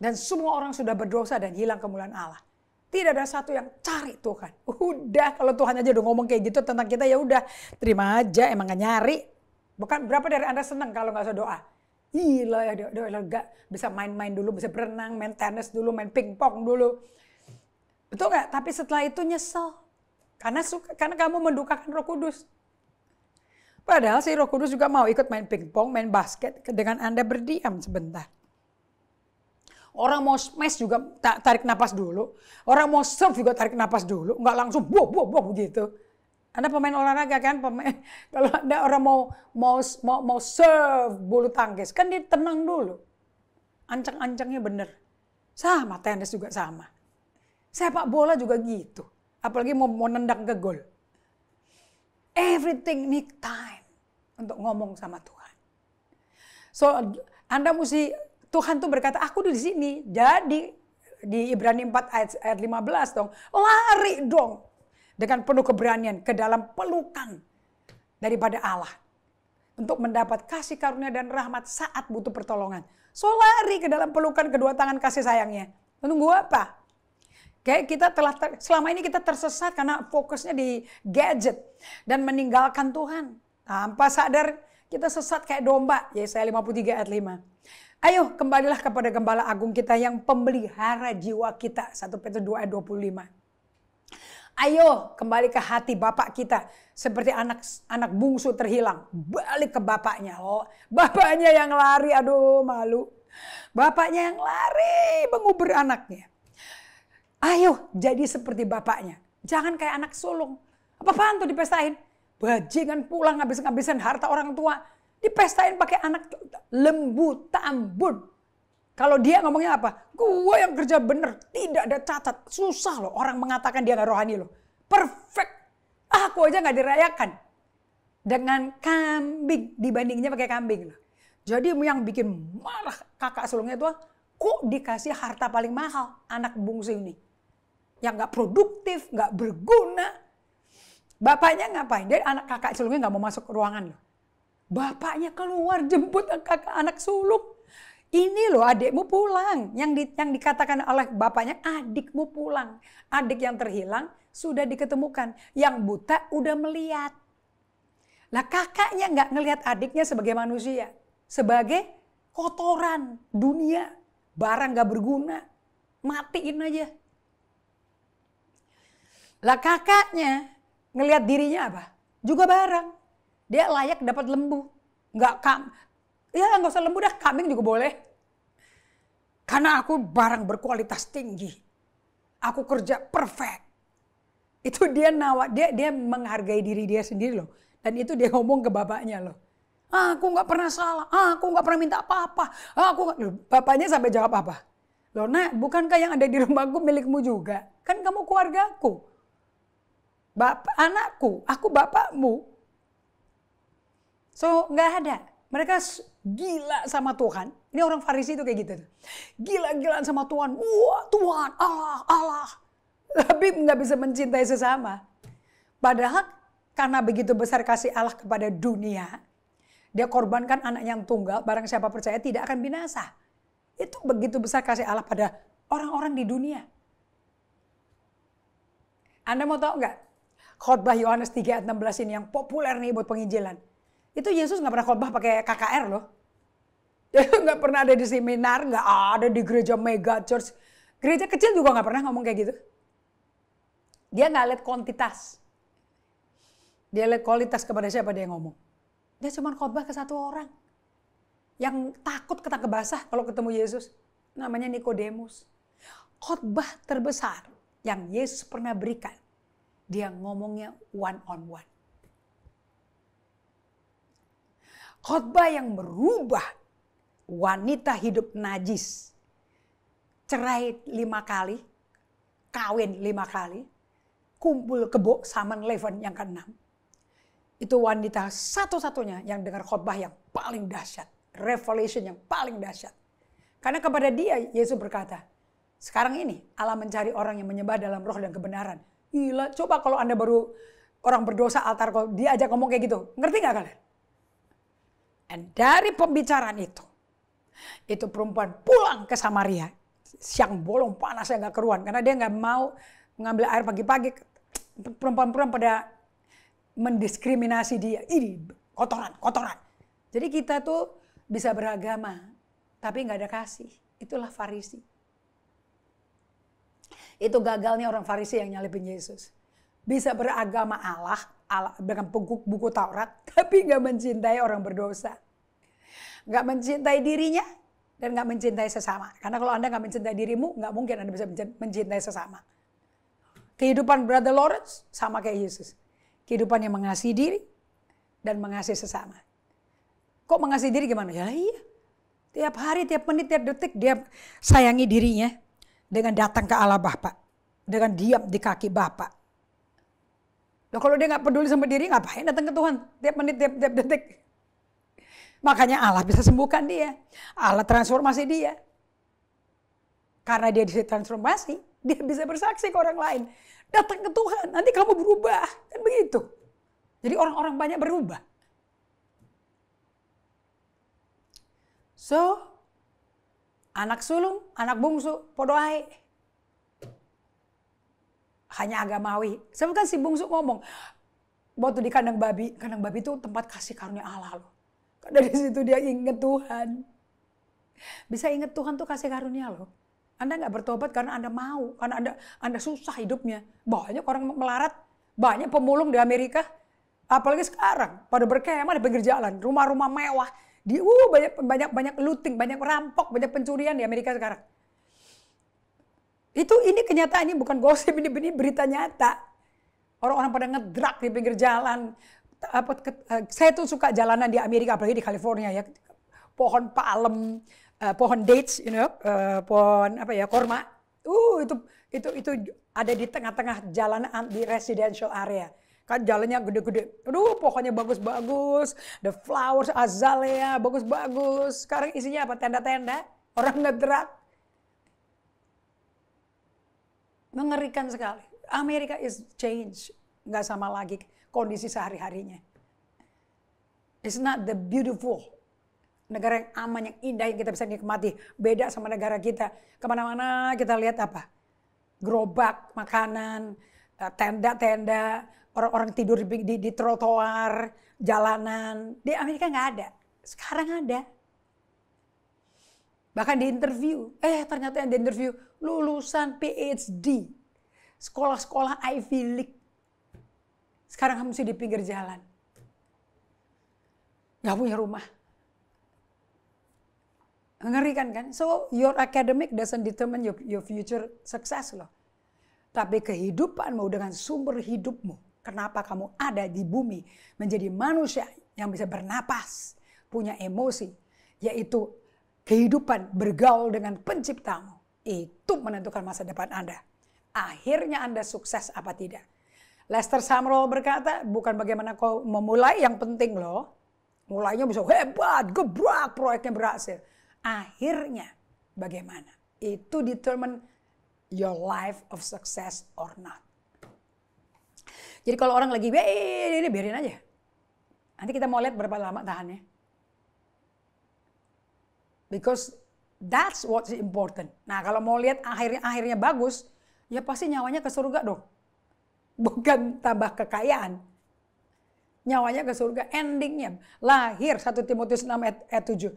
Dan semua orang sudah berdosa dan hilang kemuliaan Allah. Tidak ada satu yang cari Tuhan. Udah kalau Tuhan aja udah ngomong kayak gitu tentang kita, ya udah terima aja, emang gak nyari. Bukan berapa dari Anda senang kalau gak usah doa. Gila ya, doa lega, bisa main-main dulu, bisa berenang, main tenis dulu, main pingpong dulu. Betul gak? Tapi setelah itu nyesel. Karena kamu mendukakan Roh Kudus. Padahal si Roh Kudus juga mau ikut main pingpong, main basket dengan Anda berdiam sebentar. Orang mau smash juga tarik napas dulu. Orang mau serve juga tarik napas dulu. Nggak langsung boh begitu. Anda pemain olahraga kan? Kalau Anda orang mau serve bulu tangkis, kan dia tenang dulu. Ancang-ancangnya bener. Sama, tenis juga sama. Sepak bola juga gitu. Apalagi mau nendang ke gol. Everything need time untuk ngomong sama Tuhan. So, Anda mesti, Tuhan tuh berkata, aku di sini. Jadi, di Ibrani 4 ayat 15 dong. Lari dong. Dengan penuh keberanian ke dalam pelukan daripada Allah. Untuk mendapat kasih karunia dan rahmat saat butuh pertolongan. So, lari ke dalam pelukan kedua tangan kasih sayangnya. Menunggu apa? Kayak kita selama ini kita tersesat karena fokusnya di gadget dan meninggalkan Tuhan. Tanpa sadar kita sesat kayak domba. Yesaya 53 ayat 5. Ayo kembalilah kepada Gembala Agung kita yang pemelihara jiwa kita. 1 Petrus 2 ayat 25. Ayo kembali ke hati Bapak kita. Seperti anak bungsu terhilang. Balik ke bapaknya. Oh, bapaknya yang lari, aduh malu. Bapaknya yang lari mengubur anaknya. Ayo jadi seperti bapaknya. Jangan kayak anak sulung. Apa-apaan tuh dipestain? Bajingan pulang ngabis-ngabisan harta orang tua. Dipestain pakai anak lembu tambun. Kalau dia ngomongnya apa? Gue yang kerja bener. Tidak ada cacat. Susah loh orang mengatakan dia gak rohani loh. Perfect. Aku aja gak dirayakan. Dengan kambing. Dibandingnya pakai kambing loh. Jadi yang bikin marah kakak sulungnya itu, kok dikasih harta paling mahal anak bungsu ini. Yang gak produktif, gak berguna. Bapaknya ngapain? Dia anak kakak sulungnya gak mau masuk ke ruangan loh. Bapaknya keluar jemput kakak anak sulung. Ini loh adikmu pulang. Yang dikatakan oleh bapaknya, adikmu pulang. Adik yang terhilang sudah diketemukan. Yang buta udah melihat. Lah kakaknya gak ngelihat adiknya sebagai manusia. Sebagai kotoran dunia. Barang gak berguna. Matiin aja. Lah kakaknya ngelihat dirinya apa? Juga barang. Dia layak dapat lembu. Ya nggak usah lembu dah, kambing juga boleh. Karena aku barang berkualitas tinggi. Aku kerja perfect. Itu dia menghargai diri dia sendiri loh. Dan itu dia ngomong ke bapaknya loh. Aku nggak pernah salah, aku nggak pernah minta apa-apa. Bapaknya sampai jawab apa? Loh nak, bukankah yang ada di rumahku milikmu juga? Kan kamu keluargaku. Bapak anakku, aku bapakmu. So nggak ada. Mereka gila sama Tuhan. Ini orang Farisi itu kayak gitu. Gila-gilaan sama Tuhan. Wah, Tuhan, Allah, Allah. Tapi nggak bisa mencintai sesama. Padahal karena begitu besar kasih Allah kepada dunia, dia korbankan anak yang tunggal, barang siapa percaya tidak akan binasa. Itu begitu besar kasih Allah pada orang-orang di dunia. Anda mau tahu nggak? Khotbah Yohanes 3 ayat 16 ini yang populer nih buat penginjilan. Itu Yesus nggak pernah khotbah pakai KKR loh. Dia nggak pernah ada di seminar, nggak ada di gereja mega church. Gereja kecil juga nggak pernah ngomong kayak gitu. Dia nggak lihat kuantitas. Dia lihat kualitas kepada siapa dia ngomong. Dia cuma khotbah ke satu orang. Yang takut ketangkep basah kalau ketemu Yesus. Namanya Nikodemus. Khotbah terbesar yang Yesus pernah berikan. Dia ngomongnya one on one. Khotbah yang merubah wanita hidup najis. Cerai 5 kali. Kawin 5 kali. Kumpul kebo Saman Leven yang ke-6. Itu wanita satu-satunya yang dengar khotbah yang paling dahsyat. Revelation yang paling dahsyat. Karena kepada dia Yesus berkata, sekarang ini Allah mencari orang yang menyembah dalam roh dan kebenaran. Gila, coba kalau Anda baru orang berdosa altar, kalau dia ajak ngomong kayak gitu. Ngerti gak kalian? Dan dari pembicaraan itu perempuan pulang ke Samaria. Siang bolong panasnya gak keruan. Karena dia gak mau mengambil air pagi-pagi. Perempuan-perempuan pada mendiskriminasi dia. Ini kotoran. Jadi kita tuh bisa beragama. Tapi gak ada kasih. Itulah Farisi. Itu gagalnya orang Farisi yang nyalibin Yesus. Bisa beragama Allah dengan buku Taurat, tapi gak mencintai orang berdosa. Gak mencintai dirinya dan gak mencintai sesama. Karena kalau Anda gak mencintai dirimu, gak mungkin Anda bisa mencintai sesama. Kehidupan Brother Lawrence sama kayak Yesus. Kehidupan yang mengasihi diri dan mengasihi sesama. Kok mengasihi diri gimana? Ya iya. Tiap hari, tiap menit, tiap detik dia sayangi dirinya. Dengan datang ke Allah Bapa. Dengan diam di kaki Bapa. Loh, kalau dia gak peduli sama diri, ngapain datang ke Tuhan? Tiap menit, tiap detik. Makanya Allah bisa sembuhkan dia. Allah transformasi dia. Karena dia ditransformasi, dia bisa bersaksi ke orang lain. Datang ke Tuhan, nanti kamu berubah. Kan begitu. Jadi orang-orang banyak berubah. So, anak sulung, anak bungsu, podo ae. Hanya agamawi. Sebab kan si bungsu ngomong, waktu di kandang babi itu tempat kasih karunia Allah loh. Dari situ dia ingat Tuhan. Bisa ingat Tuhan tuh kasih karunia loh. Anda nggak bertobat karena Anda mau, karena Anda susah hidupnya. Banyak orang melarat, banyak pemulung di Amerika, apalagi sekarang pada berkemah di pinggir jalan, rumah-rumah mewah. Banyak looting, banyak perampok, banyak pencurian di Amerika sekarang. Ini kenyataan, ini bukan gosip, ini berita nyata. Orang-orang pada ngedrak di pinggir jalan. Saya tuh suka jalanan di Amerika, apalagi di California ya. Pohon palem, pohon dates, pohon korma. Itu ada di tengah-tengah jalanan di residential area. Kan jalannya gede-gede. Aduh, pohonnya bagus-bagus. The flowers, azalea, bagus-bagus. Sekarang isinya apa? Tenda-tenda. Orang ngedrak. Mengerikan sekali. Amerika is change. Nggak sama lagi kondisi sehari-harinya. It's not the beautiful. Negara yang aman, yang indah, yang kita bisa nikmati. Beda sama negara kita. Kemana-mana kita lihat apa? Gerobak, makanan, tenda-tenda. Orang-orang tidur di trotoar, jalanan. Di Amerika nggak ada. Sekarang ada. Bahkan di interview. Ternyata yang di interview lulusan PhD. Sekolah-sekolah Ivy League. Sekarang kamu mesti di pinggir jalan. Nggak punya rumah. Mengerikan kan? So your academic doesn't determine your future success loh. Tapi kehidupanmu dengan sumber hidupmu. Kenapa kamu ada di bumi menjadi manusia yang bisa bernapas, punya emosi, yaitu kehidupan bergaul dengan penciptamu. Itu menentukan masa depan Anda. Akhirnya Anda sukses apa tidak. Lester Sumrall berkata, bukan bagaimana kau memulai yang penting loh. Mulainya bisa hebat, gebrak, proyeknya berhasil. Akhirnya bagaimana? Itu determine your life of success or not. Jadi kalau orang lagi, ini biarin aja. Nanti kita mau lihat berapa lama tahannya. Because that's what's important. Nah kalau mau lihat akhirnya bagus, ya pasti nyawanya ke surga dong. Bukan tambah kekayaan. Nyawanya ke surga, endingnya lahir 1 Timotius 6 ayat 7.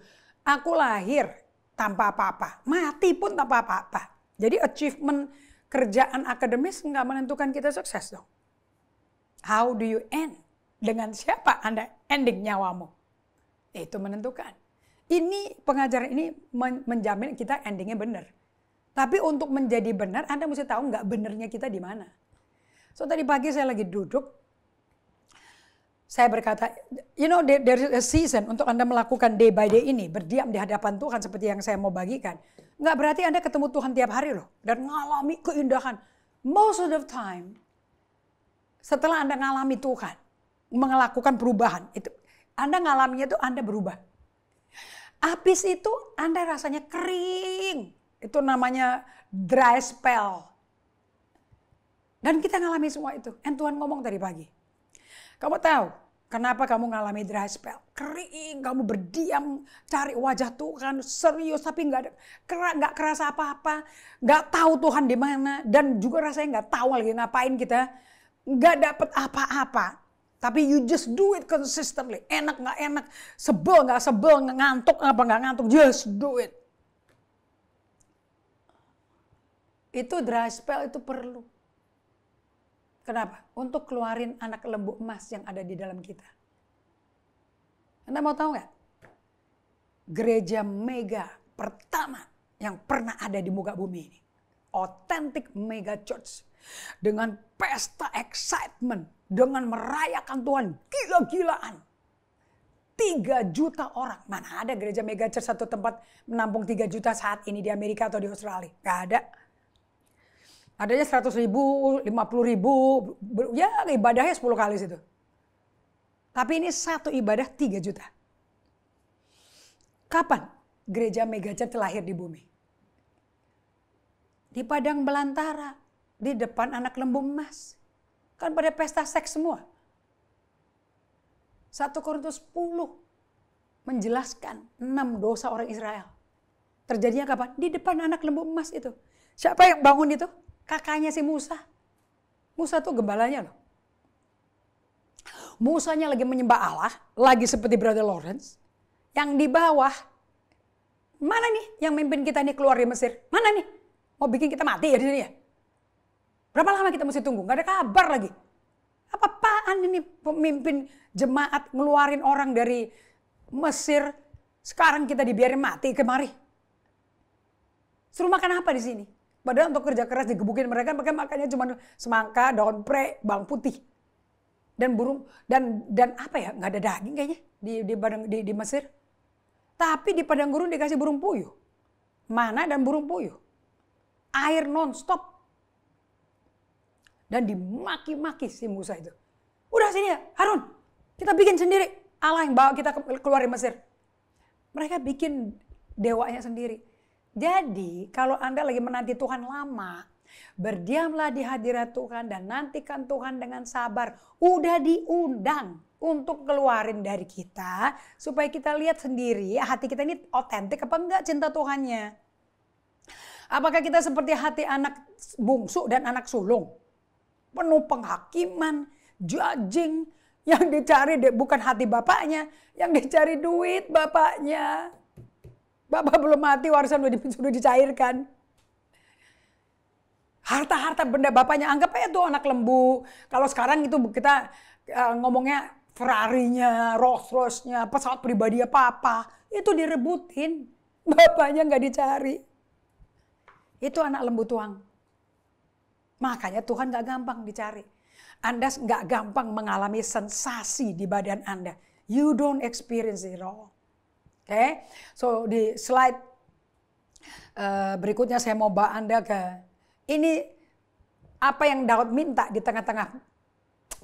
Aku lahir tanpa apa-apa, mati pun tanpa apa-apa. Jadi achievement kerjaan akademis nggak menentukan kita sukses dong. How do you end? Dengan siapa Anda ending nyawamu? Itu menentukan. Ini pengajaran ini menjamin kita endingnya benar. Tapi untuk menjadi benar, Anda mesti tahu nggak benernya kita di mana. So tadi pagi saya lagi duduk. Saya berkata, there is a season untuk Anda melakukan day by day ini. Berdiam di hadapan Tuhan seperti yang saya mau bagikan. Nggak berarti Anda ketemu Tuhan tiap hari loh. Dan ngalami keindahan. Most of the time, setelah Anda ngalami Tuhan, melakukan perubahan. Anda ngalaminya itu Anda berubah. Habis itu Anda rasanya kering. Itu namanya dry spell. Dan kita ngalami semua itu. Dan Tuhan ngomong tadi pagi. Kamu tahu kenapa kamu ngalami dry spell? Kering, kamu berdiam, cari wajah Tuhan, serius tapi nggak kerasa apa-apa, nggak tahu Tuhan di mana, dan juga rasanya nggak tahu lagi ngapain kita, nggak dapet apa-apa. Tapi you just do it consistently, enak nggak enak, sebel nggak sebel, ngantuk apa nggak ngantuk, just do it. Itu dry spell itu perlu. Kenapa? Untuk keluarin anak lembu emas yang ada di dalam kita. Anda mau tahu nggak? Gereja mega pertama yang pernah ada di muka bumi ini. Authentic mega church. Dengan pesta excitement. Dengan merayakan Tuhan gila-gilaan. 3 juta orang. Mana ada gereja mega church satu tempat menampung 3 juta saat ini di Amerika atau di Australia? Nggak ada. Adanya 100.000, 50.000, ya ibadahnya 10 kali situ. Tapi ini satu ibadah 3 juta. Kapan gereja mega church lahir di bumi? Di padang belantara, di depan anak lembu emas. Kan pada pesta seks semua. 1 Korintus 10 menjelaskan 6 dosa orang Israel. Terjadinya kapan? Di depan anak lembu emas itu. Siapa yang bangun itu? Kakaknya si Musa. Musa tuh gembalanya loh. Musanya lagi menyembah Allah. Lagi seperti Brother Lawrence. Yang di bawah. Mana nih yang mimpin kita nih keluar dari Mesir? Mana nih? Mau bikin kita mati ya di sini ya? Berapa lama kita mesti tunggu? Gak ada kabar lagi. Apa-apaan ini pemimpin jemaat ngeluarin orang dari Mesir. Sekarang kita dibiarin mati kemari. Suruh makan apa di sini? Padahal untuk kerja keras digebukin mereka makannya cuma semangka, daun pre, bawang putih. Dan burung dan apa ya? Nggak ada daging kayaknya di Mesir. Tapi di padang gurun dikasih burung puyuh. Mana dan burung puyuh. Air non-stop. Dan dimaki-maki si Musa itu. Udah sini ya, Harun. Kita bikin sendiri. Allah yang bawa kita keluar dari Mesir. Mereka bikin dewanya sendiri. Jadi kalau Anda lagi menanti Tuhan lama, berdiamlah di hadirat Tuhan dan nantikan Tuhan dengan sabar. Udah diundang untuk keluarin dari kita supaya kita lihat sendiri hati kita ini otentik apa enggak cinta Tuhannya. Apakah kita seperti hati anak bungsu dan anak sulung? Penuh penghakiman, judging, yang dicari bukan hati bapaknya, yang dicari duit bapaknya. Bapak belum mati, warisan sudah dicairkan. Harta-harta benda bapaknya, anggap aja tuh anak lembu. Kalau sekarang itu kita ngomongnya Ferrari-nya, Rolls-Royce-nya, pesawat pribadi apa-apa. Itu direbutin. Bapaknya nggak dicari. Itu anak lembu tuang. Makanya Tuhan nggak gampang dicari. Anda nggak gampang mengalami sensasi di badan Anda. You don't experience it all. Oke, so di slide berikutnya saya mau bawa Anda ke ini apa yang Daud minta di tengah-tengah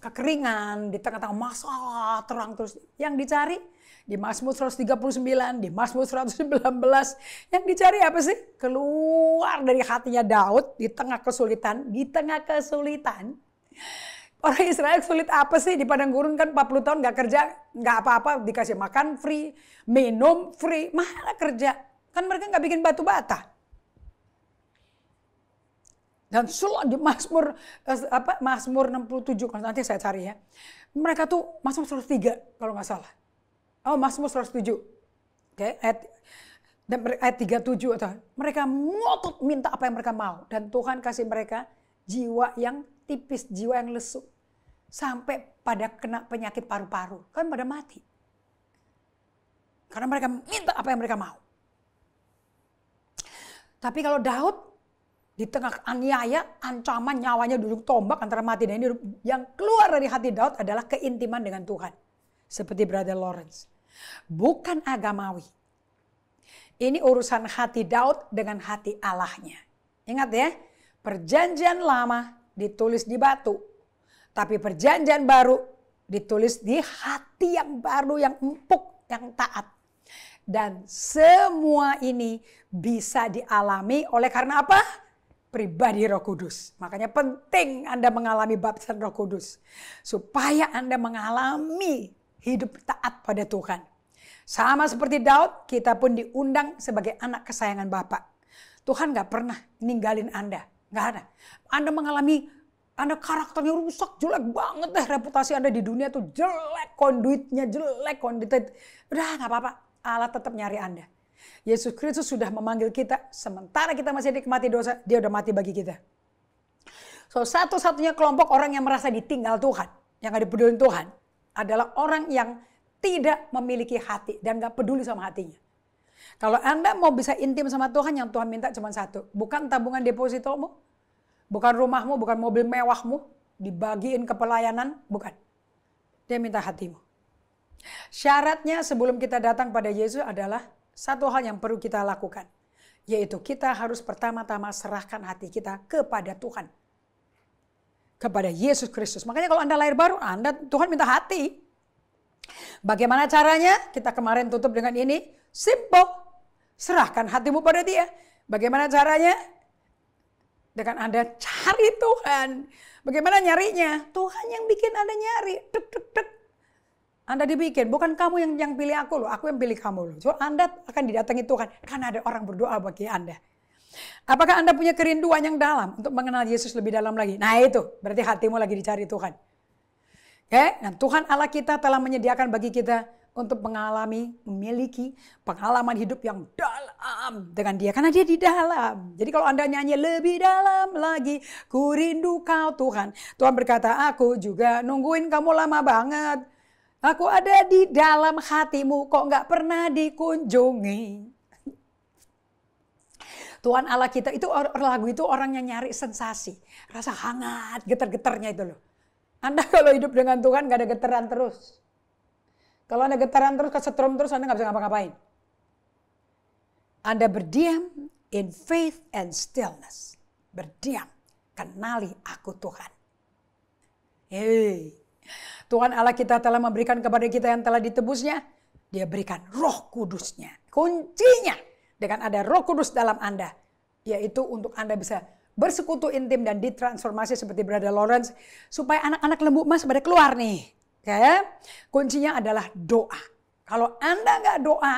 kekeringan, di tengah-tengah masalah terang terus. Yang dicari di Mazmur 139, di Mazmur 119, yang dicari apa sih? Keluar dari hatinya Daud di tengah kesulitan, Orang Israel sulit apa sih di padang gurun kan 40 tahun gak kerja, gak apa-apa, dikasih makan free, minum free, mana kerja? Kan mereka gak bikin batu bata. Dan di Mazmur 67, nanti saya cari ya. Mereka tuh Mazmur 103 kalau gak salah. Oh, Mazmur 107. Oke, ayat 37 atau mereka ngotot minta apa yang mereka mau dan Tuhan kasih mereka jiwa yang tipis, jiwa yang lesu. Sampai pada kena penyakit paru-paru. Kan pada mati. Karena mereka minta apa yang mereka mau. Tapi kalau Daud di tengah aniaya, ancaman nyawanya duduk tombak antara mati dan hidup. Yang keluar dari hati Daud adalah keintiman dengan Tuhan. Seperti Brother Lawrence. Bukan agamawi. Ini urusan hati Daud dengan hati Allahnya. Ingat ya, perjanjian lama ditulis di batu. Tapi perjanjian baru ditulis di hati yang baru, yang empuk, yang taat. Dan semua ini bisa dialami oleh karena apa? Pribadi Roh Kudus. Makanya penting Anda mengalami baptisan Roh Kudus. Supaya Anda mengalami hidup taat pada Tuhan. Sama seperti Daud, kita pun diundang sebagai anak kesayangan Bapa. Tuhan gak pernah ninggalin Anda. Gak ada. Anda mengalami Anda karakternya rusak, jelek banget deh. Reputasi Anda di dunia tuh jelek. Konduitnya jelek. Udah gak apa-apa. Allah tetap nyari Anda. Yesus Kristus sudah memanggil kita. Sementara kita masih nikmati dosa, dia udah mati bagi kita. So satu-satunya kelompok orang yang merasa ditinggal Tuhan. Yang gak dipedulin Tuhan. Adalah orang yang tidak memiliki hati. Dan gak peduli sama hatinya. Kalau Anda mau bisa intim sama Tuhan, yang Tuhan minta cuma satu. Bukan tabungan depositomu. Bukan rumahmu, bukan mobil mewahmu, dibagiin ke pelayanan, bukan. Dia minta hatimu. Syaratnya sebelum kita datang pada Yesus adalah satu hal yang perlu kita lakukan. Yaitu kita harus pertama-tama serahkan hati kita kepada Tuhan. Kepada Yesus Kristus. Makanya kalau Anda lahir baru, Tuhan minta hati. Bagaimana caranya? Kita kemarin tutup dengan ini. Simple. Serahkan hatimu pada dia. Bagaimana caranya? Dengan Anda cari Tuhan. Bagaimana nyarinya? Tuhan yang bikin Anda nyari. Dek, dek, dek. Anda dibikin. Bukan kamu yang pilih aku loh. Aku yang pilih kamu loh. So, Anda akan didatangi Tuhan. Karena ada orang berdoa bagi Anda. Apakah Anda punya kerinduan yang dalam untuk mengenal Yesus lebih dalam lagi? Nah itu. Berarti hatimu lagi dicari Tuhan. Oke? Dan Tuhan Allah kita telah menyediakan bagi kita untuk memiliki pengalaman hidup yang dalam dengan dia. Karena dia di dalam. Jadi kalau Anda nyanyi lebih dalam lagi, ku rindu kau Tuhan. Tuhan berkata, aku juga nungguin kamu lama banget. Aku ada di dalam hatimu, kok gak pernah dikunjungi. Tuhan Allah kita itu, lagu itu orang yang nyari sensasi. Rasa hangat, getar-getarnya itu loh. Anda kalau hidup dengan Tuhan gak ada getaran terus. Kalau Anda getaran terus, kesetrum terus, Anda gak bisa ngapa-ngapain. Anda berdiam in faith and stillness. Berdiam, kenali aku Tuhan. Hey, Tuhan Allah kita telah memberikan kepada kita yang telah ditebusnya. Dia berikan Roh Kudusnya. Kuncinya dengan ada Roh Kudus dalam Anda. Yaitu untuk Anda bisa bersekutu intim dan ditransformasi seperti Brother Lawrence. Supaya anak-anak lembu emas pada keluar nih. Okay? Kuncinya adalah doa. Kalau Anda nggak doa,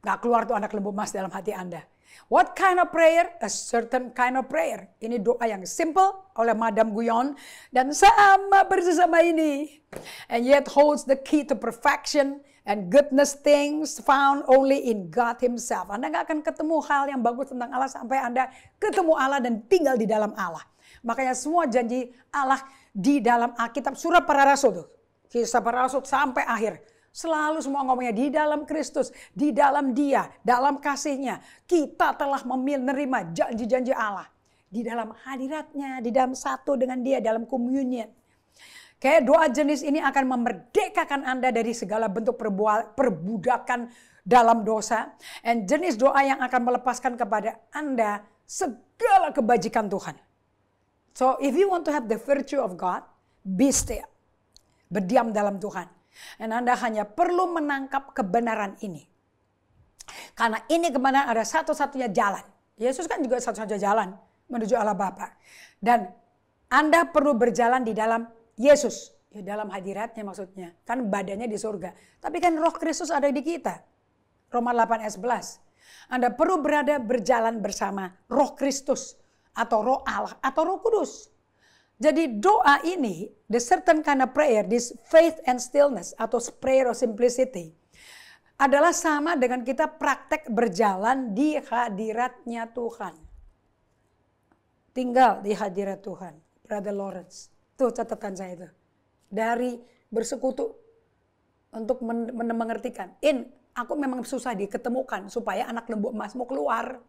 nggak keluar tuh anak lembu emas dalam hati Anda. What kind of prayer? A certain kind of prayer. Ini doa yang simple oleh Madame Guyon dan sama bersama ini. And yet holds the key to perfection and goodness things found only in God Himself. Anda nggak akan ketemu hal yang bagus tentang Allah sampai Anda ketemu Allah dan tinggal di dalam Allah. Makanya semua janji Allah di dalam Alkitab, surat para rasul tuh. Kisah para rasul sampai akhir. Selalu semua ngomongnya di dalam Kristus, di dalam Dia, dalam kasih-Nya. Kita telah menerima janji-janji Allah. Di dalam hadirat-Nya, di dalam satu dengan Dia, dalam communion. Kayak doa jenis ini akan memerdekakan Anda dari segala bentuk perbudakan dalam dosa. Dan jenis doa yang akan melepaskan kepada Anda segala kebajikan Tuhan. So if you want to have the virtue of God, Be still. Berdiam dalam Tuhan. Dan Anda hanya perlu menangkap kebenaran ini. Karena ini kebenaran ada satu-satunya jalan. Yesus kan juga satu-satunya jalan menuju Allah Bapa. Dan Anda perlu berjalan di dalam Yesus. Ya, dalam hadiratnya maksudnya. Kan badannya di surga. Tapi kan roh Kristus ada di kita. Roma 8 ayat 11. Anda perlu berjalan bersama roh Kristus. Atau roh Allah. Atau roh kudus. Jadi doa ini, the certain kind of prayer, this faith and stillness. Atau prayer of simplicity. Adalah sama dengan kita praktek berjalan di hadiratnya Tuhan. Tinggal di hadirat Tuhan. Brother Lawrence. Tuh catatan saya itu. Dari bersekutu untuk mengertikan. Aku memang susah diketemukan supaya anak lembu emasmu keluar.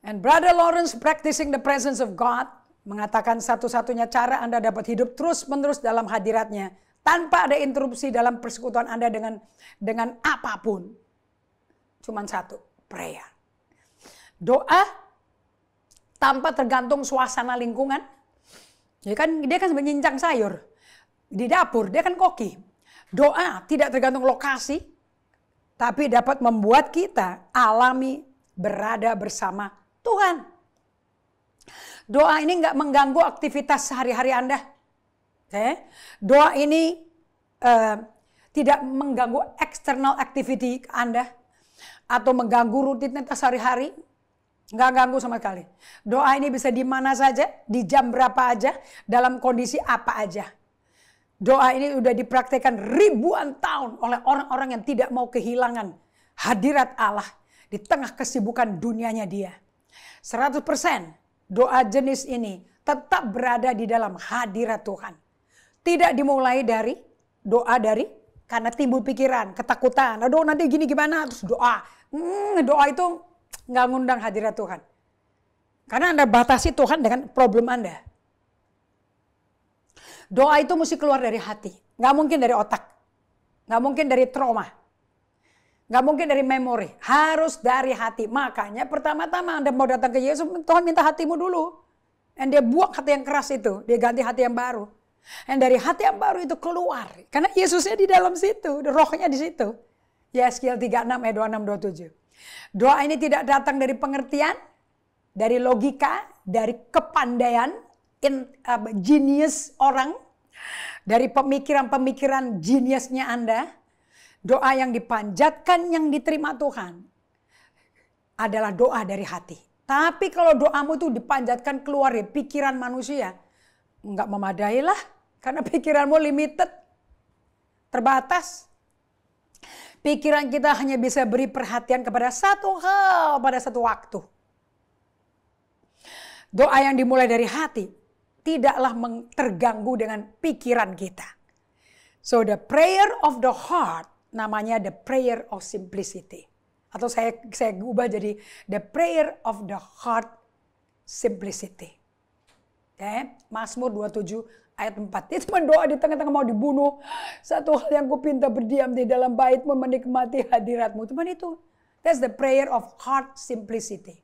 And Brother Lawrence practicing the presence of God mengatakan satu-satunya cara Anda dapat hidup terus-menerus dalam hadiratnya tanpa ada interupsi dalam persekutuan Anda dengan apapun. Cuman satu, prayer. Doa tanpa tergantung suasana lingkungan. Dia kan menyincang sayur di dapur, dia kan koki. Doa tidak tergantung lokasi, tapi dapat membuat kita alami berada bersama Tuhan. Doa ini nggak mengganggu aktivitas sehari-hari Anda. Doa ini tidak mengganggu external activity Anda atau mengganggu rutinitas sehari-hari. Nggak ganggu sama sekali. Doa ini bisa di mana saja, di jam berapa aja, dalam kondisi apa aja. Doa ini udah dipraktekkan ribuan tahun oleh orang-orang yang tidak mau kehilangan hadirat Allah di tengah kesibukan dunianya dia. 100% doa jenis ini tetap berada di dalam hadirat Tuhan. Tidak dimulai dari doa karena timbul pikiran, ketakutan. Aduh nanti gini gimana, terus doa. Doa itu nggak ngundang hadirat Tuhan. Karena Anda batasi Tuhan dengan problem Anda. Doa itu mesti keluar dari hati. Nggak mungkin dari otak. Nggak mungkin dari trauma. Nggak mungkin dari memori. Harus dari hati. Makanya pertama-tama Anda mau datang ke Yesus, Tuhan minta hatimu dulu. Dan dia buang hati yang keras itu. Dia ganti hati yang baru. Dan dari hati yang baru itu keluar. Karena Yesusnya di dalam situ. Rohnya di situ. Yeskiel 36 ayat 26-27. Doa ini tidak datang dari pengertian, dari logika, dari kepandaian, genius orang, dari pemikiran-pemikiran geniusnya Anda. Doa yang dipanjatkan, yang diterima Tuhan adalah doa dari hati. Tapi kalau doamu itu dipanjatkan keluar dari pikiran manusia, enggak memadai lah, karena pikiranmu limited, terbatas. Pikiran kita hanya bisa beri perhatian kepada satu hal pada satu waktu. Doa yang dimulai dari hati tidaklah terganggu dengan pikiran kita. So the prayer of the heart namanya the prayer of simplicity. Atau saya ubah jadi the prayer of the heart simplicity. Mazmur 27 ayat 4. Dia cuma doa di tengah-tengah mau dibunuh. Satu hal yang kupinta berdiam di dalam baitmu menikmati hadiratmu. Cuma itu. That's the prayer of heart simplicity.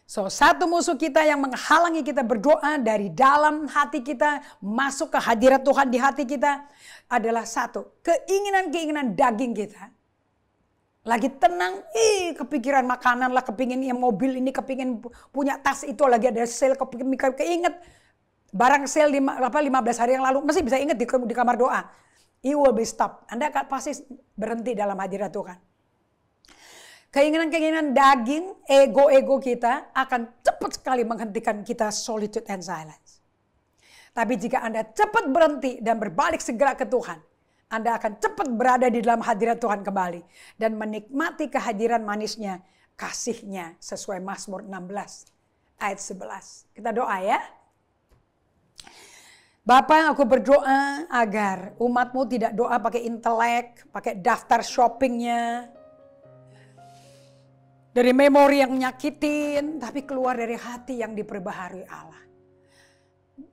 So satu musuh kita yang menghalangi kita berdoa dari dalam hati kita. Masuk ke hadirat Tuhan di hati kita. Adalah satu. Keinginan-keinginan daging kita. Lagi tenang. Kepikiran makanan lah. Kepingin mobil ini. Kepingin punya tas itu. Lagi ada sale. Keinget. Barang sale 15 hari yang lalu, masih bisa ingat di kamar doa. It will be stopped. Anda akan pasti berhenti dalam hadirat Tuhan. Keinginan-keinginan daging, ego-ego kita akan cepat sekali menghentikan kita solitude and silence. Tapi jika Anda cepat berhenti dan berbalik segera ke Tuhan, Anda akan cepat berada di dalam hadirat Tuhan kembali. Dan menikmati kehadiran manisnya, kasihnya sesuai Mazmur 16 ayat 11. Kita doa ya. Bapa, aku berdoa agar umatmu tidak doa pakai intelek, pakai daftar shoppingnya. Dari memori yang menyakitin, tapi keluar dari hati yang diperbaharui Allah.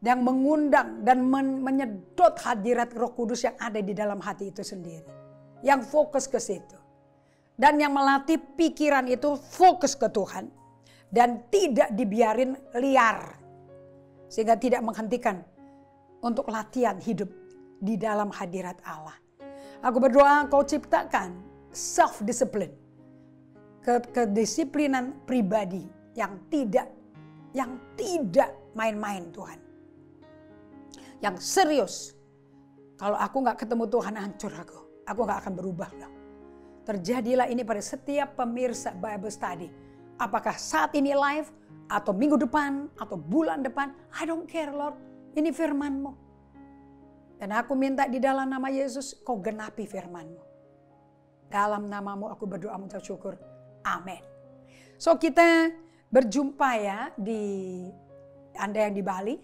Yang mengundang dan menyedot hadirat Roh Kudus yang ada di dalam hati itu sendiri. Yang fokus ke situ. Dan yang melatih pikiran itu fokus ke Tuhan. Dan tidak dibiarin liar. Sehingga tidak menghentikan untuk latihan hidup di dalam hadirat Allah. Aku berdoa kau ciptakan self-discipline. Kedisiplinan pribadi yang tidak main-main Tuhan. Yang serius. Kalau aku gak ketemu Tuhan, hancur aku. Aku gak akan berubah loh. Terjadilah ini pada setiap pemirsa Bible Study. Apakah saat ini live, atau minggu depan, atau bulan depan. I don't care Lord. Ini firman-Mu. Dan aku minta di dalam nama Yesus, kau genapi firman-Mu. Dalam nama-Mu aku berdoa mengucap syukur. Amin. So kita berjumpa ya di Anda yang di Bali.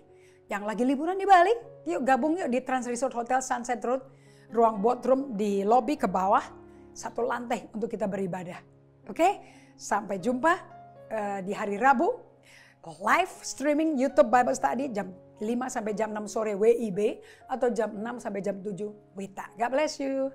Yang lagi liburan di Bali, yuk gabung yuk di Trans Resort Hotel Sunset Road. Ruang boardroom di lobby ke bawah, 1 lantai untuk kita beribadah. Oke, sampai jumpa di hari Rabu. Live streaming YouTube Bible Study jam 5 sampai jam 6 sore WIB atau jam 6 sampai jam 7 WITA. God bless you.